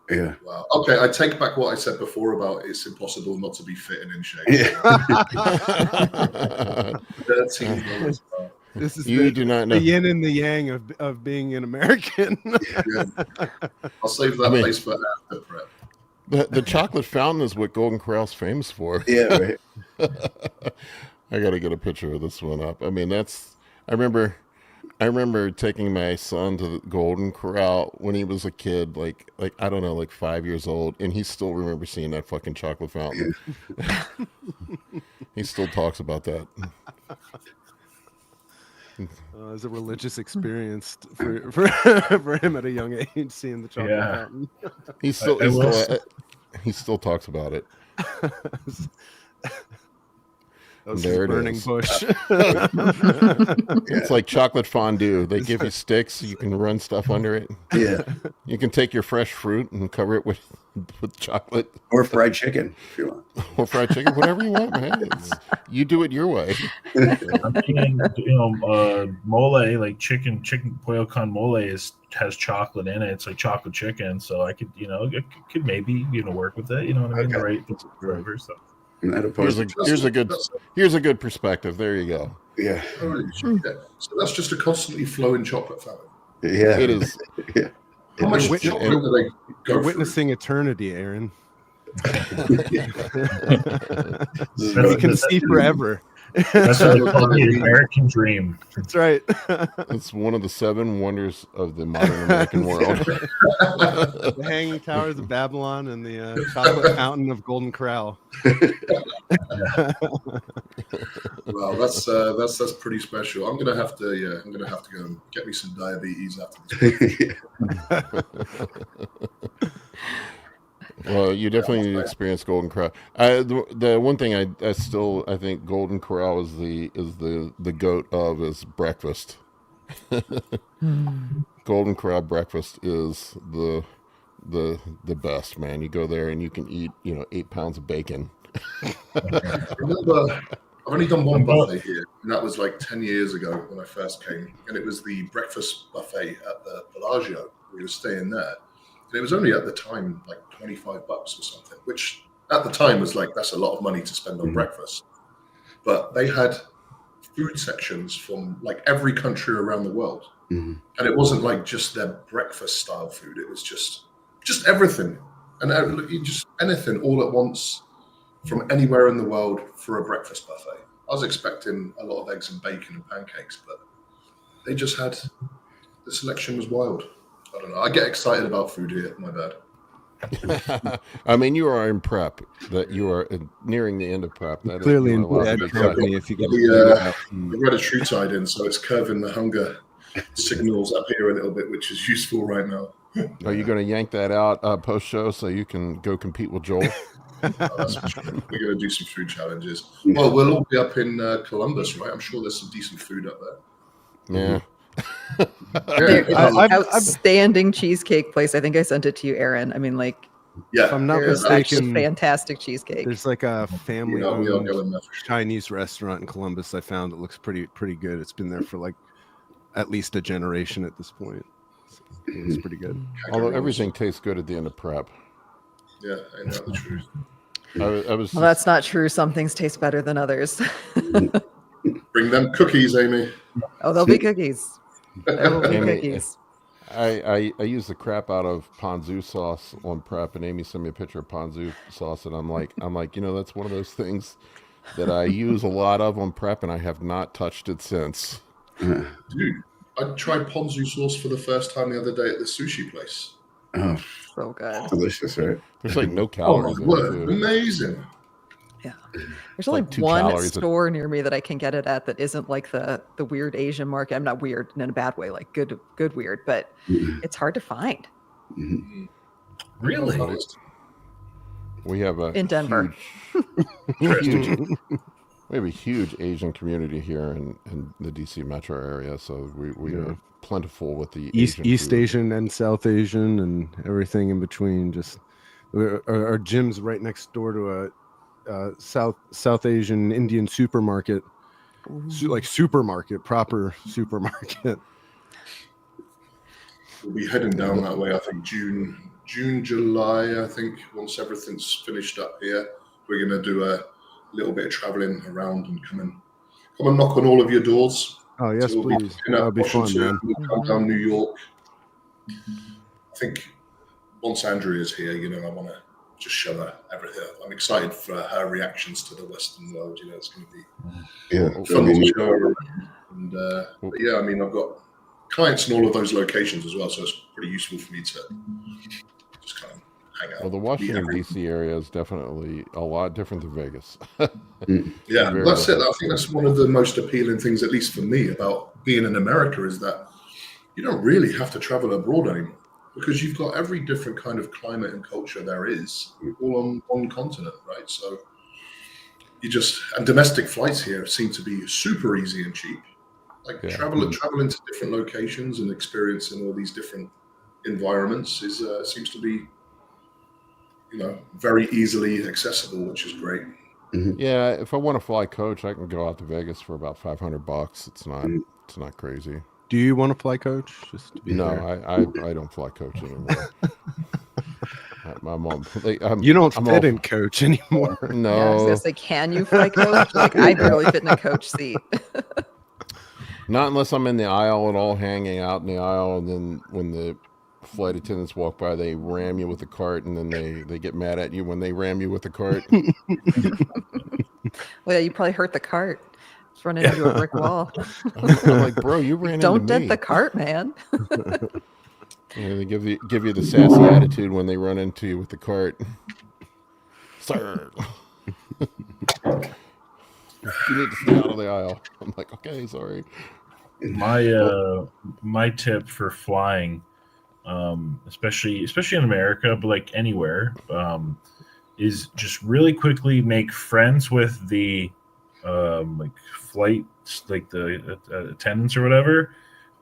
Yeah.
Wow. Okay, I take back what I said before about it's impossible not to be fit and in shape. $13.
This is
do not know
the yin and the yang of being an American.
Yeah. I'll save that place for after prep.
The chocolate fountain is what Golden Corral's famous for.
Yeah, right.
I got to get a picture of this one up. I mean, I remember taking my son to the Golden Corral when he was a kid, I don't know, 5 years old, and he still remembers seeing that fucking chocolate fountain. He still talks about that.
It's a religious experience for him at a young age, seeing the chocolate fountain.
He still talks about it.
That was
There
his
it
burning
is.
bush.
It's like chocolate fondue. They give you sticks so you can run stuff under it.
Yeah.
You can take your fresh fruit and cover it with chocolate.
Or fried chicken, if you want.
Or fried chicken, whatever you want, man. You do it your way.
I'm eating, mole, like chicken pollo con mole has chocolate in it. It's like chocolate chicken, so I could, it could maybe, work with it. You know what I mean?
Okay.
Right, flavor. So
Here's a good perspective. There you go.
Yeah.
So that's just a constantly flowing chocolate fountain.
Yeah.
It is.
Yeah.
How much chocolate do they go
You're
through?
witnessing eternity, Aaron.
That's-
You can see forever.
That's what they call the American dream.
That's right.
It's one of the 7 wonders of the modern American world.
The Hanging Towers of Babylon and the chocolate fountain of Golden Corral.
Wow, that's pretty special. I'm gonna have to go and get me some diabetes after this.
Well, you definitely need to experience Golden Corral. The one thing I think Golden Corral is the goat of is breakfast. Golden Corral breakfast is the best, man. You go there and you can eat 8 pounds of bacon.
Remember, I've only done one buffet here, and that was like 10 years ago when I first came, and it was the breakfast buffet at the Bellagio. We were staying there, and it was only at the time like $25 or something, which at the time was like, that's a lot of money to spend on breakfast. But they had food sections from like every country around the world, and it wasn't like just their breakfast style food. It was just everything, and just anything all at once from anywhere in the world for a breakfast buffet. I was expecting a lot of eggs and bacon and pancakes, but they just had, the selection was wild. I don't know. I get excited about food here. My bad.
I mean, you are in prep. That you are nearing the end of prep. That
Clearly
is,
in
you are
bad
allowed to be
company
excited.
if you get
The red is true tied in, so it's curving the hunger signals up here a little bit, which is useful right now.
Are you going to yank that out post show so you can go compete with Joel?
That's for sure. We're going to do some food challenges. Well, we'll all be up in Columbus, right? I'm sure there's some decent food up there.
Yeah.
There's an outstanding cheesecake place. I think I sent it to you, Aaron. I mean, like,
Yeah.
If I'm not
there's actually
mistaken,
fantastic cheesecake.
there's like a
we are
family-owned
going there for sure.
Chinese restaurant in Columbus I found that looks pretty good. It's been there for like at least a generation at this point. So it's pretty good.
Although everything tastes good at the end of prep.
Yeah, ain't that the truth?
I was.
Well, that's not true. Some things taste better than others.
Bring them cookies, Amy.
Oh, there'll be cookies. There will be
Amy,
cookies.
I use the crap out of ponzu sauce on prep, and Amy sent me a picture of ponzu sauce, and I'm like, that's one of those things that I use a lot of on prep, and I have not touched it since.
Dude, I tried ponzu sauce for the first time the other day at the sushi place.
Oh,
So good.
delicious, right?
There's like no
Oh
calories
my
in it,
word,
too.
amazing.
Yeah. There's only
like 2
one
calories a-
store near me that I can get it at that isn't like the weird Asian market. I'm not weird in a bad way, like good weird, but it's hard to find.
Really?
We have a
In Denver.
huge, we have a huge Asian community here in the DC metro area, so we are plentiful with the
East
food.
Asian and South Asian and everything in between. Just our gym's right next door to a South Asian Indian supermarket, like supermarket, proper supermarket.
We'll be heading down that way, I think June, July, I think, once everything's finished up here. We're going to do a little bit of traveling around and come and knock on all of your doors.
Oh yes,
So we'll
please.
picking up
That'd be fun,
Washington,
man.
we'll come down New York. I think once Andrea's here, I want to just show her everything. I'm excited for her reactions to the Western world. It's going to be
Yeah.
fun to show her. And but yeah, I mean, I've got clients in all of those locations as well, so it's pretty useful for me to just kind of hang out.
Well, the Washington D.C. area is definitely a lot different than Vegas.
Yeah,
Very
that's it.
different.
I think that's one of the most appealing things, at least for me, about being in America is that you don't really have to travel abroad anymore because you've got every different kind of climate and culture there is all on one continent, right? So and domestic flights here seem to be super easy and cheap. Like travel into different locations and experiencing all these different environments seems to be, very easily accessible, which is great.
Yeah, if I want to fly coach, I can go out to Vegas for about $500. It's not crazy.
Do you want to fly coach? Just to be
No,
fair.
I don't fly coach anymore. My mom,
you don't fit in coach anymore.
No,
Yeah, I was gonna say, can you fly coach? Like, I barely fit in a coach seat.
not unless I'm in the aisle at all, hanging out in the aisle, and then when the flight attendants walk by, they ram you with the cart, and then they get mad at you when they ram you with the cart.
Well, yeah, you probably hurt the cart. Just running into a brick wall.
I'm like, bro, you ran
Don't
into
dent
me.
the cart, man.
They give you the sassy attitude when they run into you with the cart. Sir, you need to stay out of the aisle. I'm like, okay, sorry.
My tip for flying, especially in America, but like anywhere, is just really quickly make friends with the flight, like the attendants or whatever.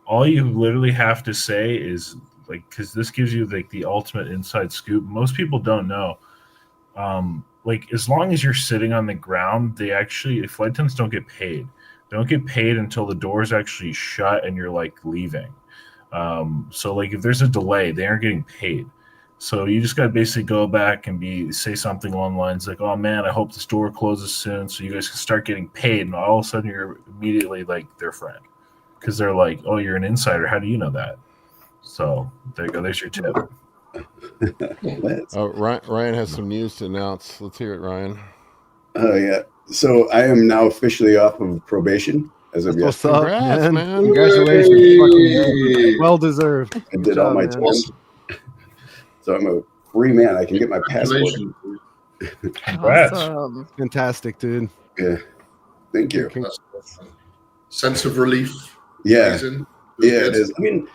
All you literally have to say is because this gives you like the ultimate inside scoop. Most people don't know. As long as you're sitting on the ground, the flight attendants don't get paid. They don't get paid until the doors actually shut and you're leaving. So if there's a delay, they aren't getting paid. So you just got to basically go back and say something along the lines like, "Oh man, I hope this door closes soon so you guys can start getting paid." And all of a sudden you're immediately their friend because they're like, "Oh, you're an insider. How do you know that?" So there you go. There's your tip.
Ryan has some news to announce. Let's hear it, Ryan.
Oh yeah. So I am now officially off of probation as of
What's
yesterday.
up,
Congrats,
man?
man.
Congratulations. Fucking well deserved.
I did all my time. So I'm a free man. I can get my passport.
Congrats.
Awesome.
Fantastic, dude.
Yeah. Thank you.
Sense of relief.
Yeah.
Amazing.
Yeah, it is. I mean,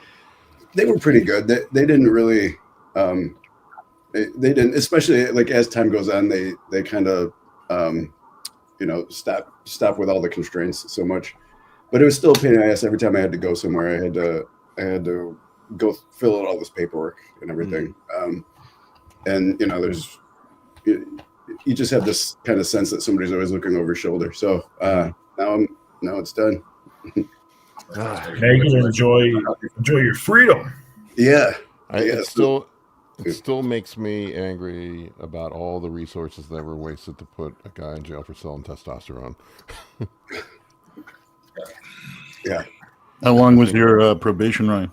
they were pretty good. They didn't really they didn't, especially as time goes on, they kind of stop with all the constraints so much. But it was still a pain in the ass every time I had to go somewhere. I had to go fill out all this paperwork and everything. And there's you just have this kind of sense that somebody's always looking over your shoulder. So now it's done.
Now you can enjoy your freedom.
Yeah.
It still makes me angry about all the resources that were wasted to put a guy in jail for selling testosterone.
Yeah.
How long was your probation, Ryan?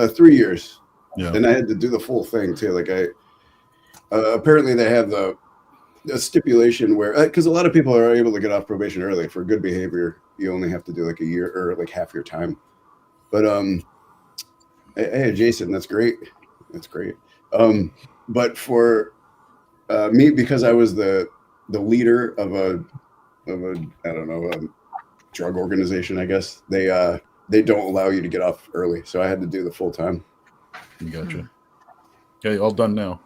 3 years.
Yeah.
And I had to do the full thing too. Apparently they have a stipulation where, because a lot of people are able to get off probation early for good behavior. You only have to do a year or half your time. But hey, Jason, that's great. That's great. But for me, because I was the leader of a I don't know, a drug organization, I guess they don't allow you to get off early, so I had to do the full time.
Gotcha. Okay, all done now.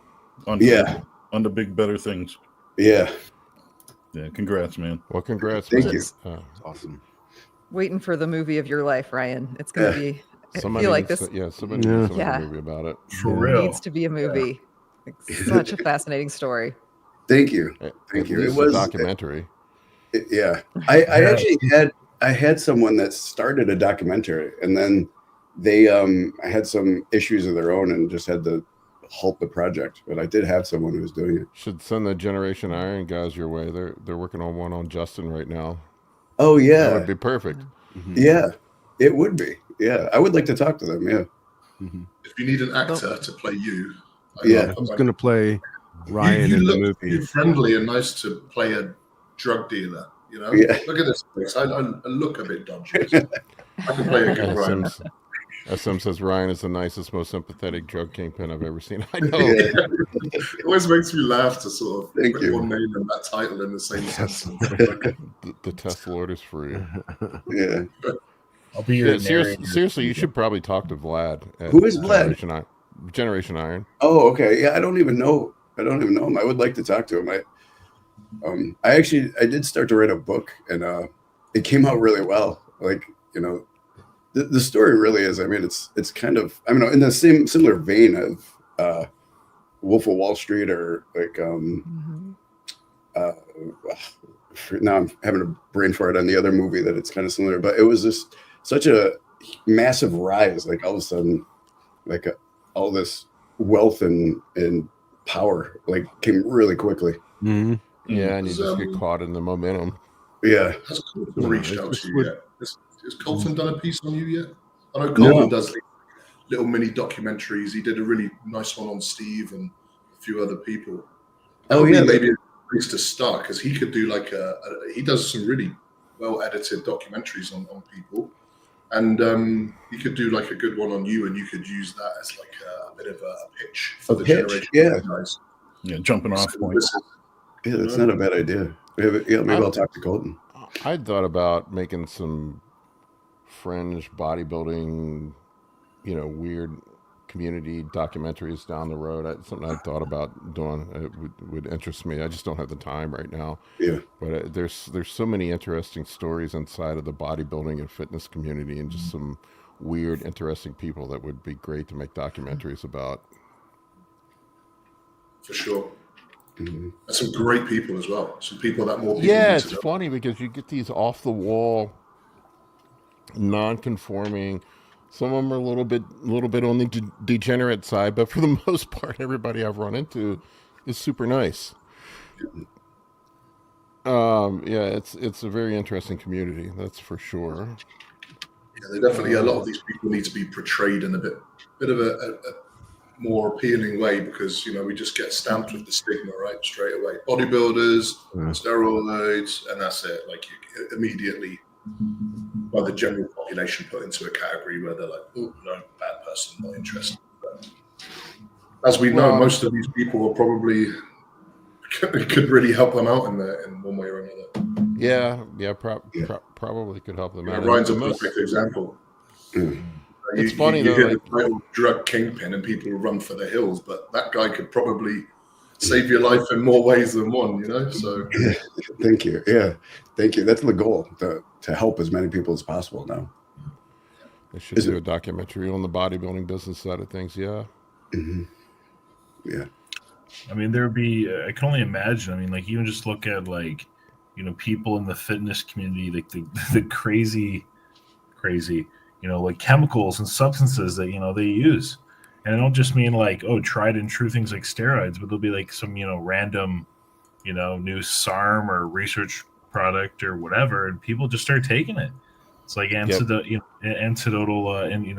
On to big, better things.
Yeah.
Yeah. Congrats, man.
Well, congrats.
Thank
man.
you.
Awesome.
Waiting for the movie of your life, Ryan. It's going to be. I feel like this.
Somebody needs to make a movie about it.
For real.
Needs to be a movie. It's such a fascinating story.
Thank you.
Thank you. It was a documentary.
Yeah. I actually had someone that started a documentary, and then they had some issues of their own and just had to halt the project. But I did have someone who was doing it.
Should send the Generation Iron guys your way. They're working on one on Justin right now.
Oh yeah,
that would be perfect.
Mm-hmm.
Yeah, it would be. Yeah, I would like to talk to them. Yeah.
Mm-hmm.
If you need an actor to play you,
Yeah.
Who's going to play Ryan
you
in the
look
movie?
friendly and nice to play a drug dealer.
Yeah.
Look at this place. I look a bit dodgy. I can play a good Ryan.
SM says Ryan is the nicest, most sympathetic drug kingpin I've ever seen. I know.
Yeah.
It always makes me laugh to sort of
Thank
put
you.
your name and that title in the same sentence.
The test Lord is free.
Yeah.
I'll be your
seriously, you should probably talk to Vlad.
Who is Vlad?
Generation Iron.
Oh, okay. Yeah, I don't even know him. I would like to talk to him. I did start to write a book, and it came out really well. Like, you know, the story really is. I mean, it's kind of, I mean, in the similar vein of Wolf of Wall Street, or like now I'm having a brain fart on the other movie that it's kind of similar, but it was just such a massive rise. Like all of a sudden, like all this wealth and power like came really quickly.
Mm-hmm.
Yeah, and you just get caught in the momentum.
Yeah.
Has Colton reached out to you yet? Has Colton done a piece on you yet? I know Colton does little mini documentaries. He did a really nice one on Steve and a few other people. Maybe a place to start, because he could do he does some really well edited documentaries on people, and he could do like a good one on you, and you could use that as like a bit of a pitch for the generation guys.
Yeah, jumping off point.
Yeah, that's not a bad idea. Maybe I'll talk to Colton.
I thought about making some fringe bodybuilding, you know, weird community documentaries down the road. Something I thought about doing. It would interest me. I just don't have the time right now.
Yeah.
But there's so many interesting stories inside of the bodybuilding and fitness community, and just some weird, interesting people that would be great to make documentaries about.
For sure. Mm-hmm. And some great people as well. Some people that more people
Yeah, it's funny because you get these off the wall, non-conforming. Some of them are a little bit on the degenerate side, but for the most part, everybody I've run into is super nice. It's a very interesting community, that's for sure.
Yeah, definitely a lot of these people need to be portrayed in a bit of a more appealing way, because, you know, we just get stamped with the stigma right straight away. Bodybuilders, steroids, and that's it. Like, you immediately, by the general population, put into a category where they're like, oh, no, bad person, not interested. But as we know, most of these people are probably could really help them out in one way or another.
Yeah, probably could help them out.
Ryan's a perfect example.
It's funny
you
though.
Hear the drug kingpin, and people run for the hills, but that guy could probably save your life in more ways than one. You know. So
thank you. Yeah, thank you. That's the goal, to help as many people as possible now.
They should do a documentary on the bodybuilding business side of things. Yeah.
Mm-hmm. Yeah.
I mean, there would be. I can only imagine. I mean, like, even just look at, like, you know, people in the fitness community, like the crazy, you know, like chemicals and substances that, you know, they use. And I don't just mean like, oh, tried and true things like steroids, but there'll be like some, you know, random, you know, new SARM or research product or whatever, and people just start taking it. It's like antidotal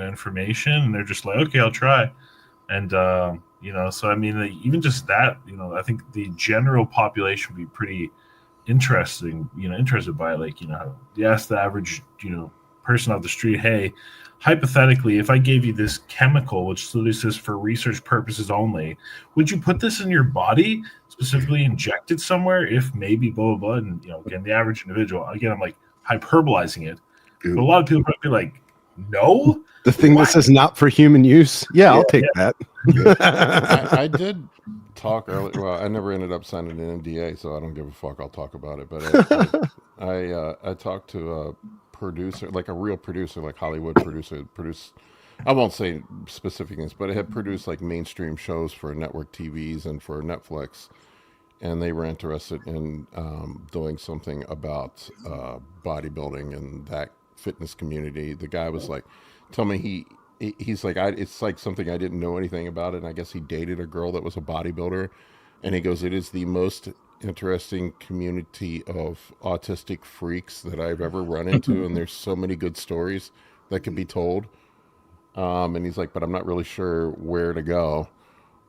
information, and they're just like, okay, I'll try. And you know, so I mean, like, even just that, you know, I think the general population would be pretty interested by it. Like, you know, you ask the average, you know, person off the street, hey, hypothetically, if I gave you this chemical, which literally says for research purposes only, would you put this in your body, specifically inject it somewhere, if maybe blah, blah, blah? And, you know, again, the average individual, again, I'm like hyperbolizing it. But a lot of people would be like, no?
The thing that says not for human use? Yeah, I'll take that.
I did talk earlier. Well, I never ended up signing an NDA, so I don't give a fuck. I'll talk about it. But I talked to a producer, like a real producer, like Hollywood producer, I won't say specific things, but it had produced like mainstream shows for network TVs and for Netflix. And they were interested in doing something about bodybuilding and that fitness community. The guy was like, tell me he's like, it's like something I didn't know anything about it. And I guess he dated a girl that was a bodybuilder. And he goes, it is the most interesting community of autistic freaks that I've ever run into. And there's so many good stories that can be told. And he's like, but I'm not really sure where to go.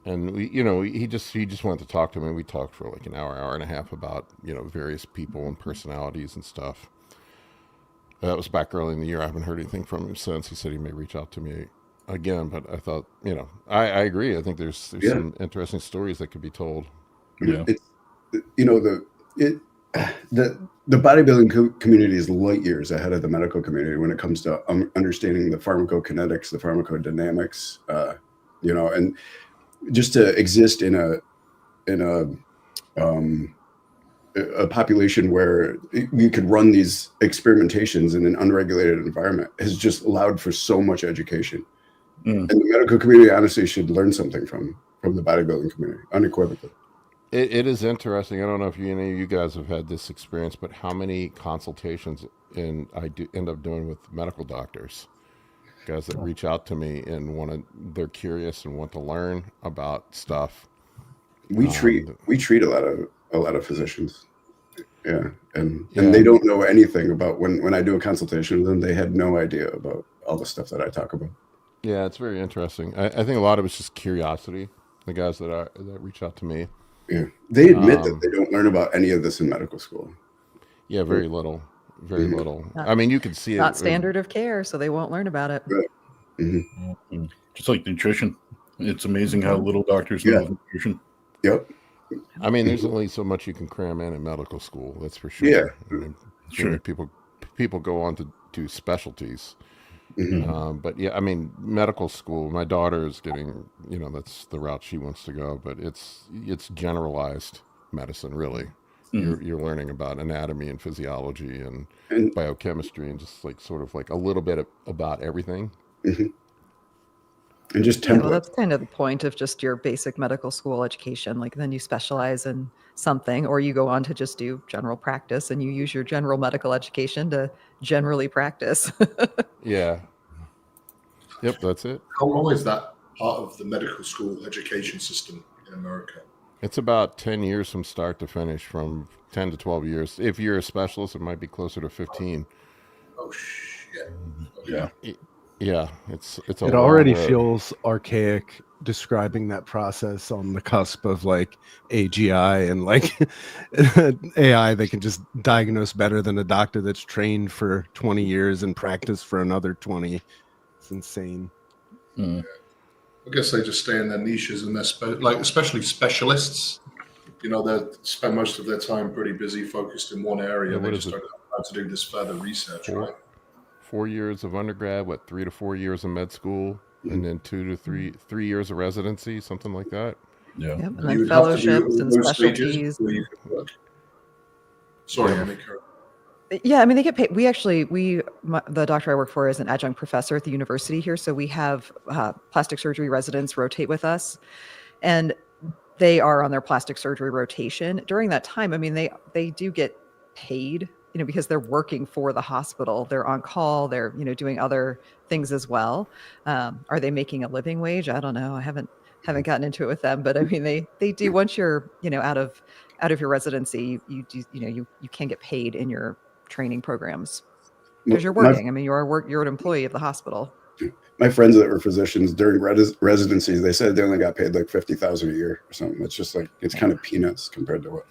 And we, you know, he just wanted to talk to me. We talked for like an hour and a half about, you know, various people and personalities and stuff. That was back early in the year. I haven't heard anything from him since. He said he may reach out to me again, but I thought, you know, I agree. I think there's some interesting stories that could be told.
Yeah.
You know, the bodybuilding community is light years ahead of the medical community when it comes to understanding the pharmacokinetics, the pharmacodynamics, and just to exist in a population where you could run these experimentations in an unregulated environment has just allowed for so much education. And the medical community honestly should learn something from the bodybuilding community, unequivocally.
It is interesting. I don't know if any of you guys have had this experience, but how many consultations I do end up doing with medical doctors, guys that reach out to me and they're curious and want to learn about stuff.
We treat a lot of physicians. Yeah. And they don't know anything about when I do a consultation with them, they had no idea about all the stuff that I talk about.
Yeah, it's very interesting. I think a lot of it's just curiosity. The guys that reach out to me.
Yeah, they admit that they don't learn about any of this in medical school.
Yeah, very little, very little. I mean, you can see
not standard of care, so they won't learn about it.
Right. Just like nutrition, it's amazing how little doctors know nutrition.
Yep.
I mean, there's only so much you can cram in medical school. That's for sure.
Yeah.
I mean,
Sure.
People go on to do specialties. But yeah, I mean, medical school, my daughter is getting, that's the route she wants to go, but it's generalized medicine, really. You're learning about anatomy and physiology and biochemistry and just sort of a little bit about everything.
And just
well, that's kind of the point of just your basic medical school education. Then you specialize in something, or you go on to just do general practice and you use your general medical education to generally practice.
Yeah. Yep, that's it.
How long is that part of the medical school education system in America?
It's about 10 years from start to finish, from 10 to 12 years. If you're a specialist, it might be closer to 15.
Oh, shit.
Yeah.
Yeah, it's a
it already feels archaic describing that process on the cusp of AGI and AI. They can just diagnose better than a doctor that's trained for 20 years and practiced for another 20. It's insane.
I guess they just stay in their niches and they're especially specialists. They spend most of their time pretty busy, focused in one area. They just don't have time to do this further research, right?
4 years of undergrad, 3 to 4 years of med school, and then 2 to 3 years of residency, something like that.
Yeah.
Yep, and then fellowships and specialties.
Sorry, Annika.
Yeah, I mean, they get paid. The doctor I work for is an adjunct professor at the university here. So we have plastic surgery residents rotate with us, and they are on their plastic surgery rotation. During that time, I mean, they do get paid, because they're working for the hospital. They're on call. They're, doing other things as well. Are they making a living wage? I don't know. I haven't gotten into it with them, but I mean, they do. Once you're, out of your residency, you can get paid in your training programs because you're working. I mean, you're an employee of the hospital.
My friends that were physicians during residencies, they said they only got paid $50,000 a year or something. It's just it's kind of peanuts compared to what.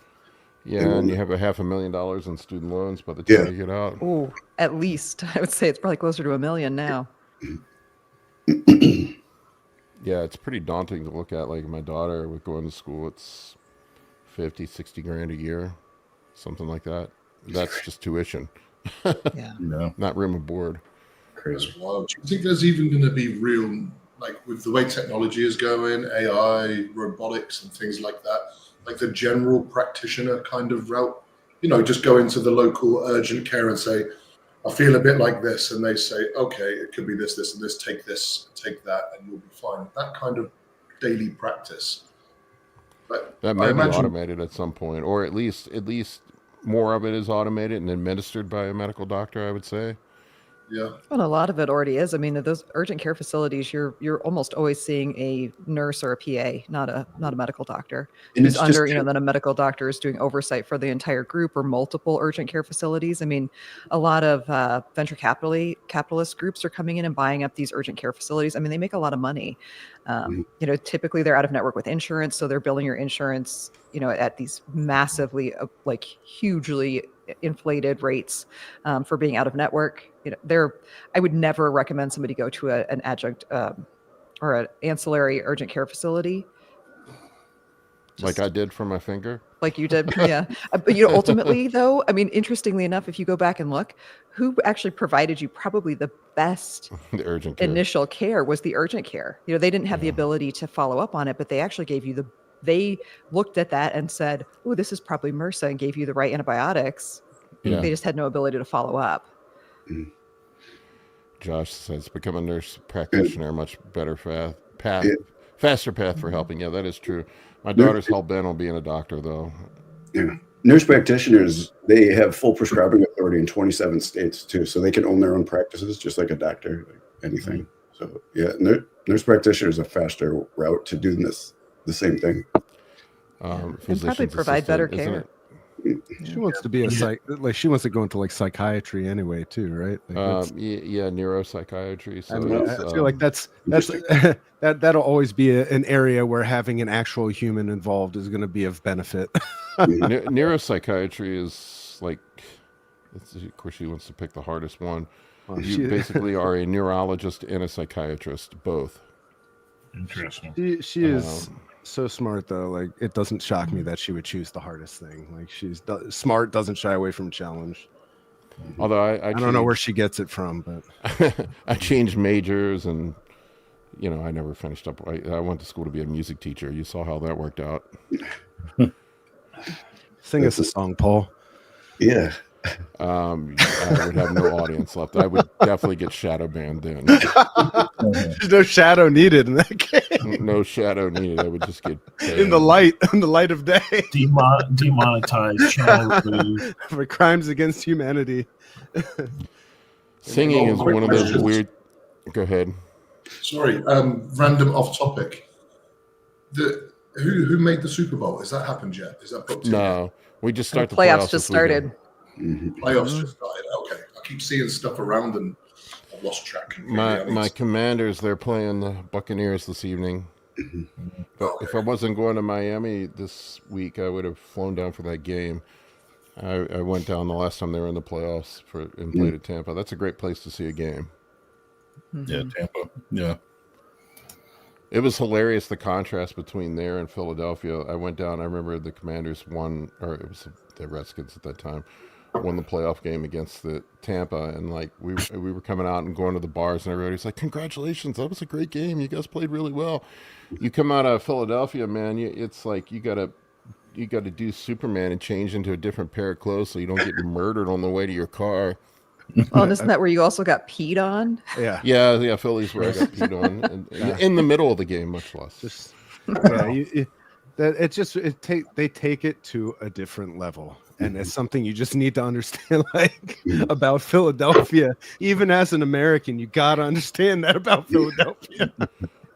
Yeah, and you have $500,000 in student loans by the time you get out.
Oh, at least I would say it's probably closer to $1 million now.
Yeah, it's pretty daunting to look at. My daughter with going to school, it's 50, 60 grand a year, something like that. That's just tuition.
Yeah.
Not room and board.
That's wild. Do you think there's even going to be real, with the way technology is going, AI, robotics, and things like that? The general practitioner kind of route, just go into the local urgent care and say, I feel a bit like this. And they say, okay, it could be this, this, and this, take that, and you'll be fine. That kind of daily practice.
That may be automated at some point, or at least more of it is automated and administered by a medical doctor, I would say.
Yeah.
Well, a lot of it already is. I mean, those urgent care facilities, you're almost always seeing a nurse or a PA, not a medical doctor.
And
it's under, then a medical doctor is doing oversight for the entire group or multiple urgent care facilities. I mean, a lot of venture capitalist groups are coming in and buying up these urgent care facilities. I mean, they make a lot of money. Typically they're out of network with insurance, so they're billing your insurance, at these massively, hugely inflated rates for being out of network. I would never recommend somebody go to an adjunct or an ancillary urgent care facility.
Like I did for my finger.
like you did. Yeah. But ultimately though, I mean, interestingly enough, if you go back and look, who actually provided you probably the best
The urgent care.
initial care was the urgent care. They didn't have the ability to follow up on it, but they actually gave you they looked at that and said, oh, this is probably MRSA, and gave you the right antibiotics.
Yeah.
They just had no ability to follow up.
Josh says, become a nurse practitioner, a much better faster path for helping. Yeah, that is true. My daughter's hell bent on being a doctor, though.
Yeah. Nurse practitioners, they have full prescribing authority in 27 states, too. So they can own their own practices, just like a doctor, like anything. So, yeah, nurse practitioner is a faster route to doing the same thing.
And probably provide better care.
She wants to be she wants to go into like psychiatry anyway too, right? Like
neuropsychiatry. So
I feel like that's that'll always be an area where having an actual human involved is going to be of benefit.
Neuropsychiatry is like, of course, she wants to pick the hardest one. Well, you basically are a neurologist and a psychiatrist, both.
Interesting.
She is so smart though. Like, it doesn't shock me that she would choose the hardest thing. Like, she's smart, doesn't shy away from challenge.
Although I
don't know where she gets it from, but
I changed majors, and I never finished up. I went to school to be a music teacher. You saw how that worked out.
Sing us a song, Paul.
Yeah.
I would have no audience left. I would definitely get shadow banned then.
There's no shadow needed in that game.
No shadow needed. I would just get banned.
in the light of day.
Demonetized channel
for crimes against humanity.
Singing is one of those weird. Go ahead.
Sorry, random off topic. Who made the Super Bowl? Has that happened yet? Is that booked?
No, we just started.
The playoffs just started.
Playoffs just started. Okay, I keep seeing stuff around and I've lost track.
My Commanders, they're playing the Buccaneers this evening. But if I wasn't going to Miami this week, I would have flown down for that game. I went down the last time they were in the playoffs and played at Tampa. That's a great place to see a game.
Yeah, Tampa. Yeah.
It was hilarious, the contrast between there and Philadelphia. I went down. I remember the Commanders won, or it was the Redskins at that time, won the playoff game against the Tampa, and like we were coming out and going to the bars, and everybody's like, "Congratulations, that was a great game. You guys played really well." You come out of Philadelphia, man. It's like you gotta do Superman and change into a different pair of clothes so you don't get murdered on the way to your car.
Oh, and isn't that where you also got peed on?
Yeah. Philly's where I got peed on in the middle of the game, much less.
They take it to a different level, and it's something you just need to understand, like about Philadelphia. Even as an American, you gotta understand that about Philadelphia.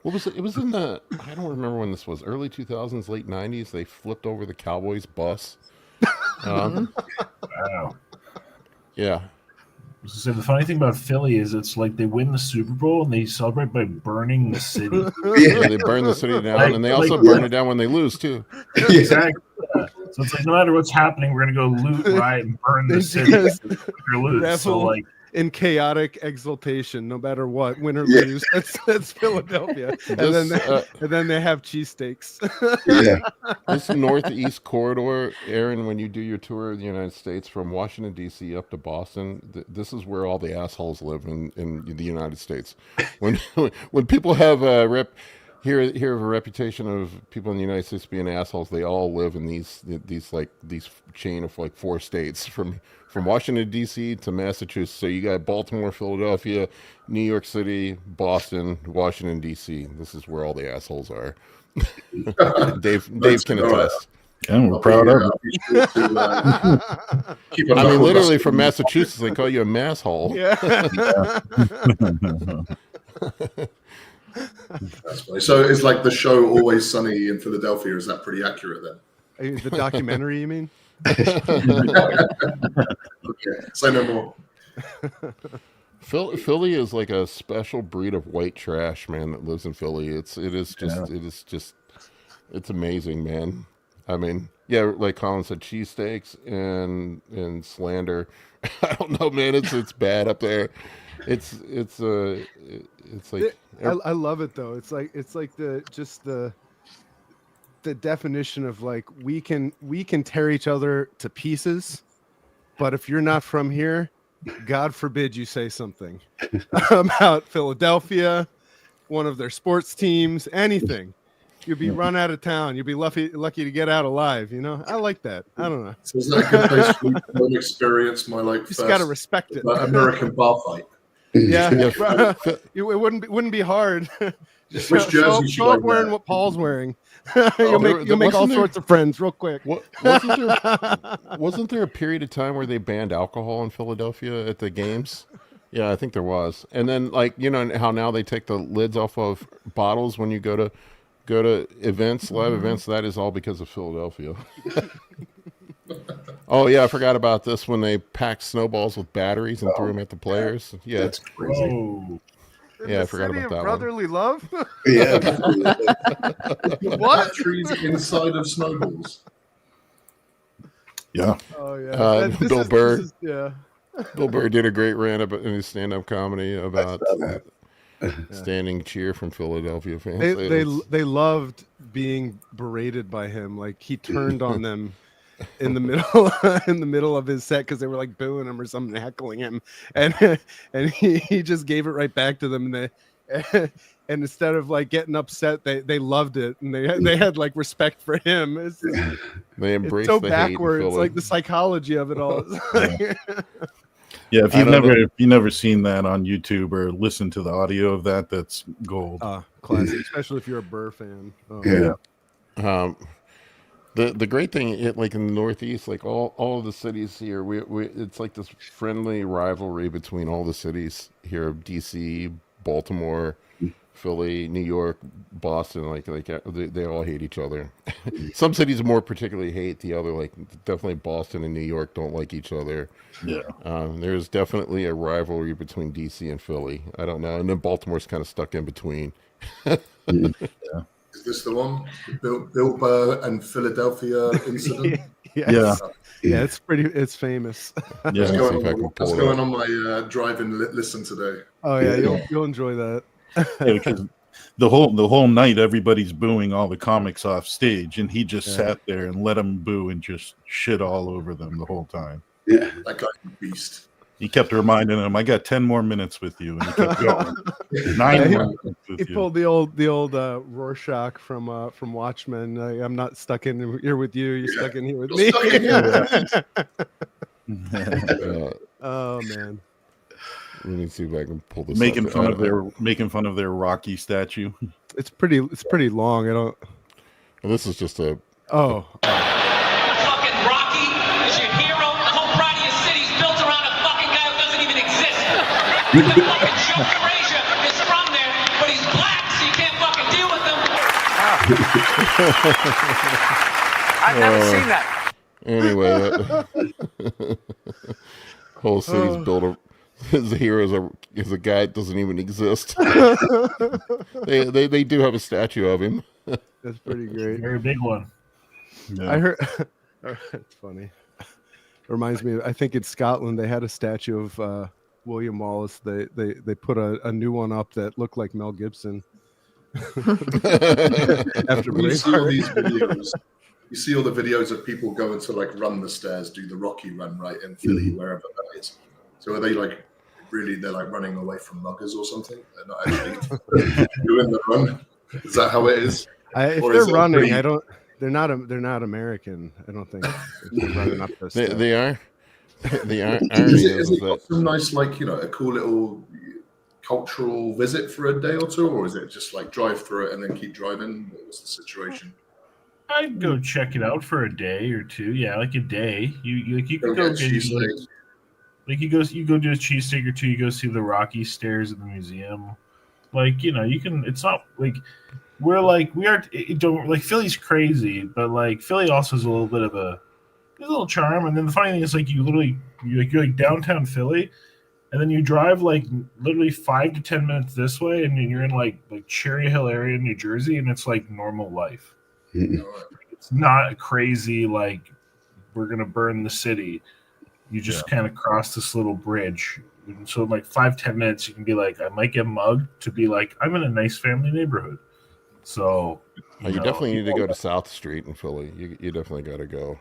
What was it? It was in the, I don't remember when this was, early 2000s, late 90s. They flipped over the Cowboys bus.
Wow.
Yeah.
So the funny thing about Philly is it's like they win the Super Bowl and they celebrate by burning the city.
Yeah, they burn the city down, and they also burn it down when they lose too.
Exactly. So it's like no matter what's happening, we're gonna go loot, riot, and burn the city. Or lose. So like
in chaotic exultation, no matter what, win or lose. That's Philadelphia. And then they have cheesesteaks.
This northeast corridor, Aaron, when you do your tour of the United States from Washington, D.C. up to Boston, this is where all the assholes live in the United States. When people have a hear of a reputation of people in the United States being assholes, they all live in these chain of like 4 states from Washington, D.C. to Massachusetts. So you got Baltimore, Philadelphia, New York City, Boston, Washington, D.C. This is where all the assholes are. Dave can attest.
Yeah, we're proud of it.
I mean, literally from Massachusetts, they call you a masshole.
Yeah.
That's funny. So it's like the show Always Sunny in Philadelphia. Is that pretty accurate then?
The documentary, you mean?
Okay, say no more.
Philly is like a special breed of white trash, man, that lives in Philly. It's amazing, man. I mean, yeah, like Colin said, cheesesteaks and slander. I don't know, man. It's bad up there. It's like
I love it though. It's like the definition of like we can tear each other to pieces, but if you're not from here, God forbid you say something about Philadelphia, one of their sports teams, anything. You'll be run out of town. You'll be lucky to get out alive. You know, I like that. I don't know.
So is that a good place for me to experience my like
Just gotta respect it.
American bar fight?
Yeah, it wouldn't be hard. Just
Which jersey
show up wearing what Paul's wearing. You'll make all sorts of friends real quick.
Wasn't there a period of time where they banned alcohol in Philadelphia at the games? Yeah, I think there was. And then, like, you know how now they take the lids off of bottles when you go to events, live events. That is all because of Philadelphia. Oh yeah, I forgot about this when they packed snowballs with batteries and threw them at the players. Yeah,
that's crazy.
Oh.
Yeah, I forgot about that
brotherly love.
Yeah.
What? Batteries inside of snowballs.
Yeah.
Oh yeah.
Bill Burr.
Yeah.
Bill Burr did a great rant in his stand-up comedy about standing cheer from Philadelphia fans.
They loved being berated by him. Like he turned on them in the middle of his set because they were like booing him or something, heckling him, and he just gave it right back to them. And instead of like getting upset, they loved it, and they had like respect for him.
They embraced
so
the
backwards,
hate in
like the psychology of it all.
Yeah, if you've never seen that on YouTube or listened to the audio of that, that's gold.
Classic, especially if you're a Burr fan.
Yeah.
The great thing, like in the Northeast, like all of the cities here, we it's like this friendly rivalry between all the cities here: DC, Baltimore, Philly, New York, Boston. Like they all hate each other. Some cities more particularly hate the other. Like definitely Boston and New York don't like each other.
Yeah.
There's definitely a rivalry between DC and Philly. I don't know, and then Baltimore's kind of stuck in between.
Yeah.
Is this the one? Bill Burr and Philadelphia incident?
Yes. Yeah, it's famous.
Yeah. What's going on my drive and listen today?
Oh yeah, you'll enjoy that.
Yeah, because the whole night everybody's booing all the comics off stage, and he just sat there and let them boo and just shit all over them the whole time.
Yeah,
that guy's a beast.
He kept reminding him, "I got 10 more minutes with you," and he kept going. 9 more minutes with you.
He pulled the old Rorschach from Watchmen. I'm not stuck in here with you. You're stuck in here with me. Oh man.
Let me see if I can pull this.
Making fun of their Rocky statue.
It's pretty long. I don't.
And this is just a.
Oh. Fucking Rocky is your hero. The whole pride of your city is built around a fucking guy who doesn't even exist. The fucking Joe Frazier is from there, but he's black, so you can't fucking deal with him. I've never seen that.
Anyway, whole city's built. His hero is a guy that doesn't even exist. they do have a statue of him.
That's pretty great.
Very big one.
Yeah.
I heard. It's funny. Reminds me. I think in Scotland they had a statue of William Wallace. They put a new one up that looked like Mel Gibson.
After you see all these videos, you see all the videos of people going to like run the stairs, do the Rocky run right in Philly, wherever that is. So are they like really? They're like running away from muggers or something. They're not actually doing the run. Is that how it is?
If they're running, I don't. They're not American. I don't think they're running up those steps.
They are. The irony
is it some nice, like, you know, a cool little cultural visit for a day or two, or is it just like drive through it and then keep driving? What was the situation?
I'd go check it out for a day or two. Yeah, like a day. You could go get like you go do a cheesesteak or two. You go see the Rocky stairs at the museum. Like, you know, you can. It's not like we don't like Philly's crazy, but like Philly also has a little bit of a little charm. And then the funny thing is, like, you're like downtown Philly, and then you drive like literally 5 to 10 minutes this way, and then you're in like Cherry Hill area in New Jersey, and it's like normal life. It's not crazy like we're gonna burn the city. You just kind of cross this little bridge. And so in like 5-10 minutes, you can be like, I might get mugged, to be like, I'm in a nice family neighborhood. So
You definitely need to go to South Street in Philly. You definitely got to go.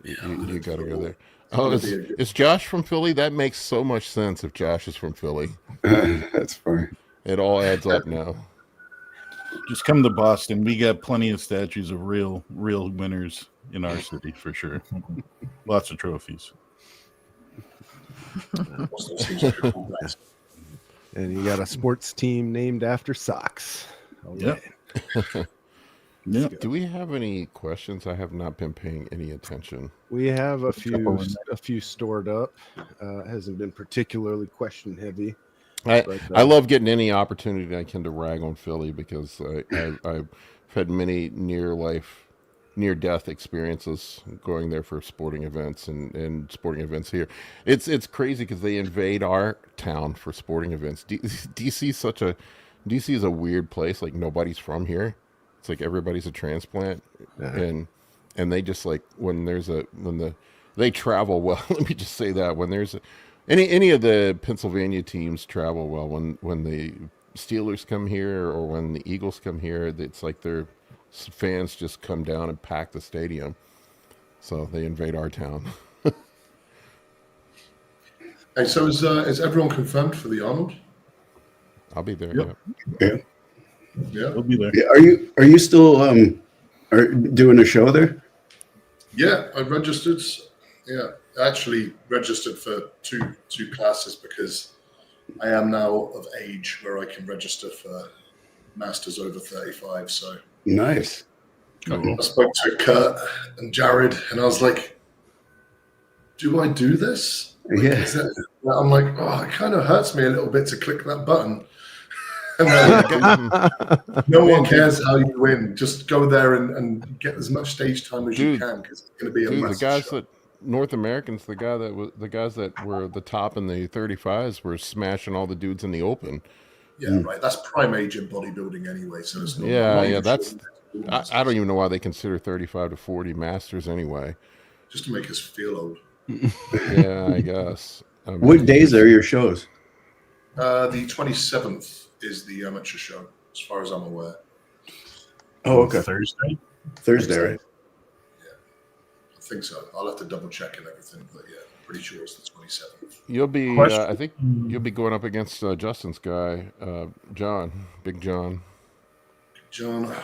You got to go there. Oh, is Josh from Philly? That makes so much sense if Josh is from Philly.
That's funny.
It all adds up now.
Just come to Boston. We got plenty of statues of real winners in our city for sure. Lots of trophies.
And you got a sports team named after socks.
Yep. Yeah.
Do we have any questions? I have not been paying any attention.
We have a few stored up. Hasn't been particularly question heavy.
I love getting any opportunity I can to rag on Philly because I've had many near-death experiences going there for sporting events and sporting events here. It's crazy because they invade our town for sporting events. DC is a weird place. Like nobody's from here. It's like everybody's a transplant, and they just like they travel well. Let me just say that when there's any of the Pennsylvania teams travel well. When the Steelers come here or when the Eagles come here, it's like their fans just come down and pack the stadium. So they invade our town.
Hey, so is everyone confirmed for the Arnold?
I'll be there.
Yep.
Yeah.
Yeah.
We'll be there.
Yeah, are you still doing a show there?
Yeah, I registered. Yeah, I actually registered for two classes because I am now of age where I can register for masters over 35. So
Nice.
I spoke to Kurt and Jared, and I was like, "Do I do this?" Like,
Yeah.
I'm like, "Oh, it kind of hurts me a little bit to click that button." And no one cares how you win. Just go there and get as much stage time as you can because it's going to be a massive
the guys
show.
that North Americans, the guys that were the top in the 35s were smashing all the dudes in the open.
Yeah, right. That's prime age in bodybuilding anyway. So it's not.
I don't even know why they consider 35 to 40 masters anyway.
Just to make us feel old.
Yeah, I guess.
What days are your shows?
The 27th is the amateur show, as far as I'm aware.
Oh, okay.
Thursday,
right?
Yeah, I think so. I'll have to double check and everything, but yeah, pretty sure it's the 27th.
You'll be. I think you'll be going up against Justin's guy, John, Big John.
John,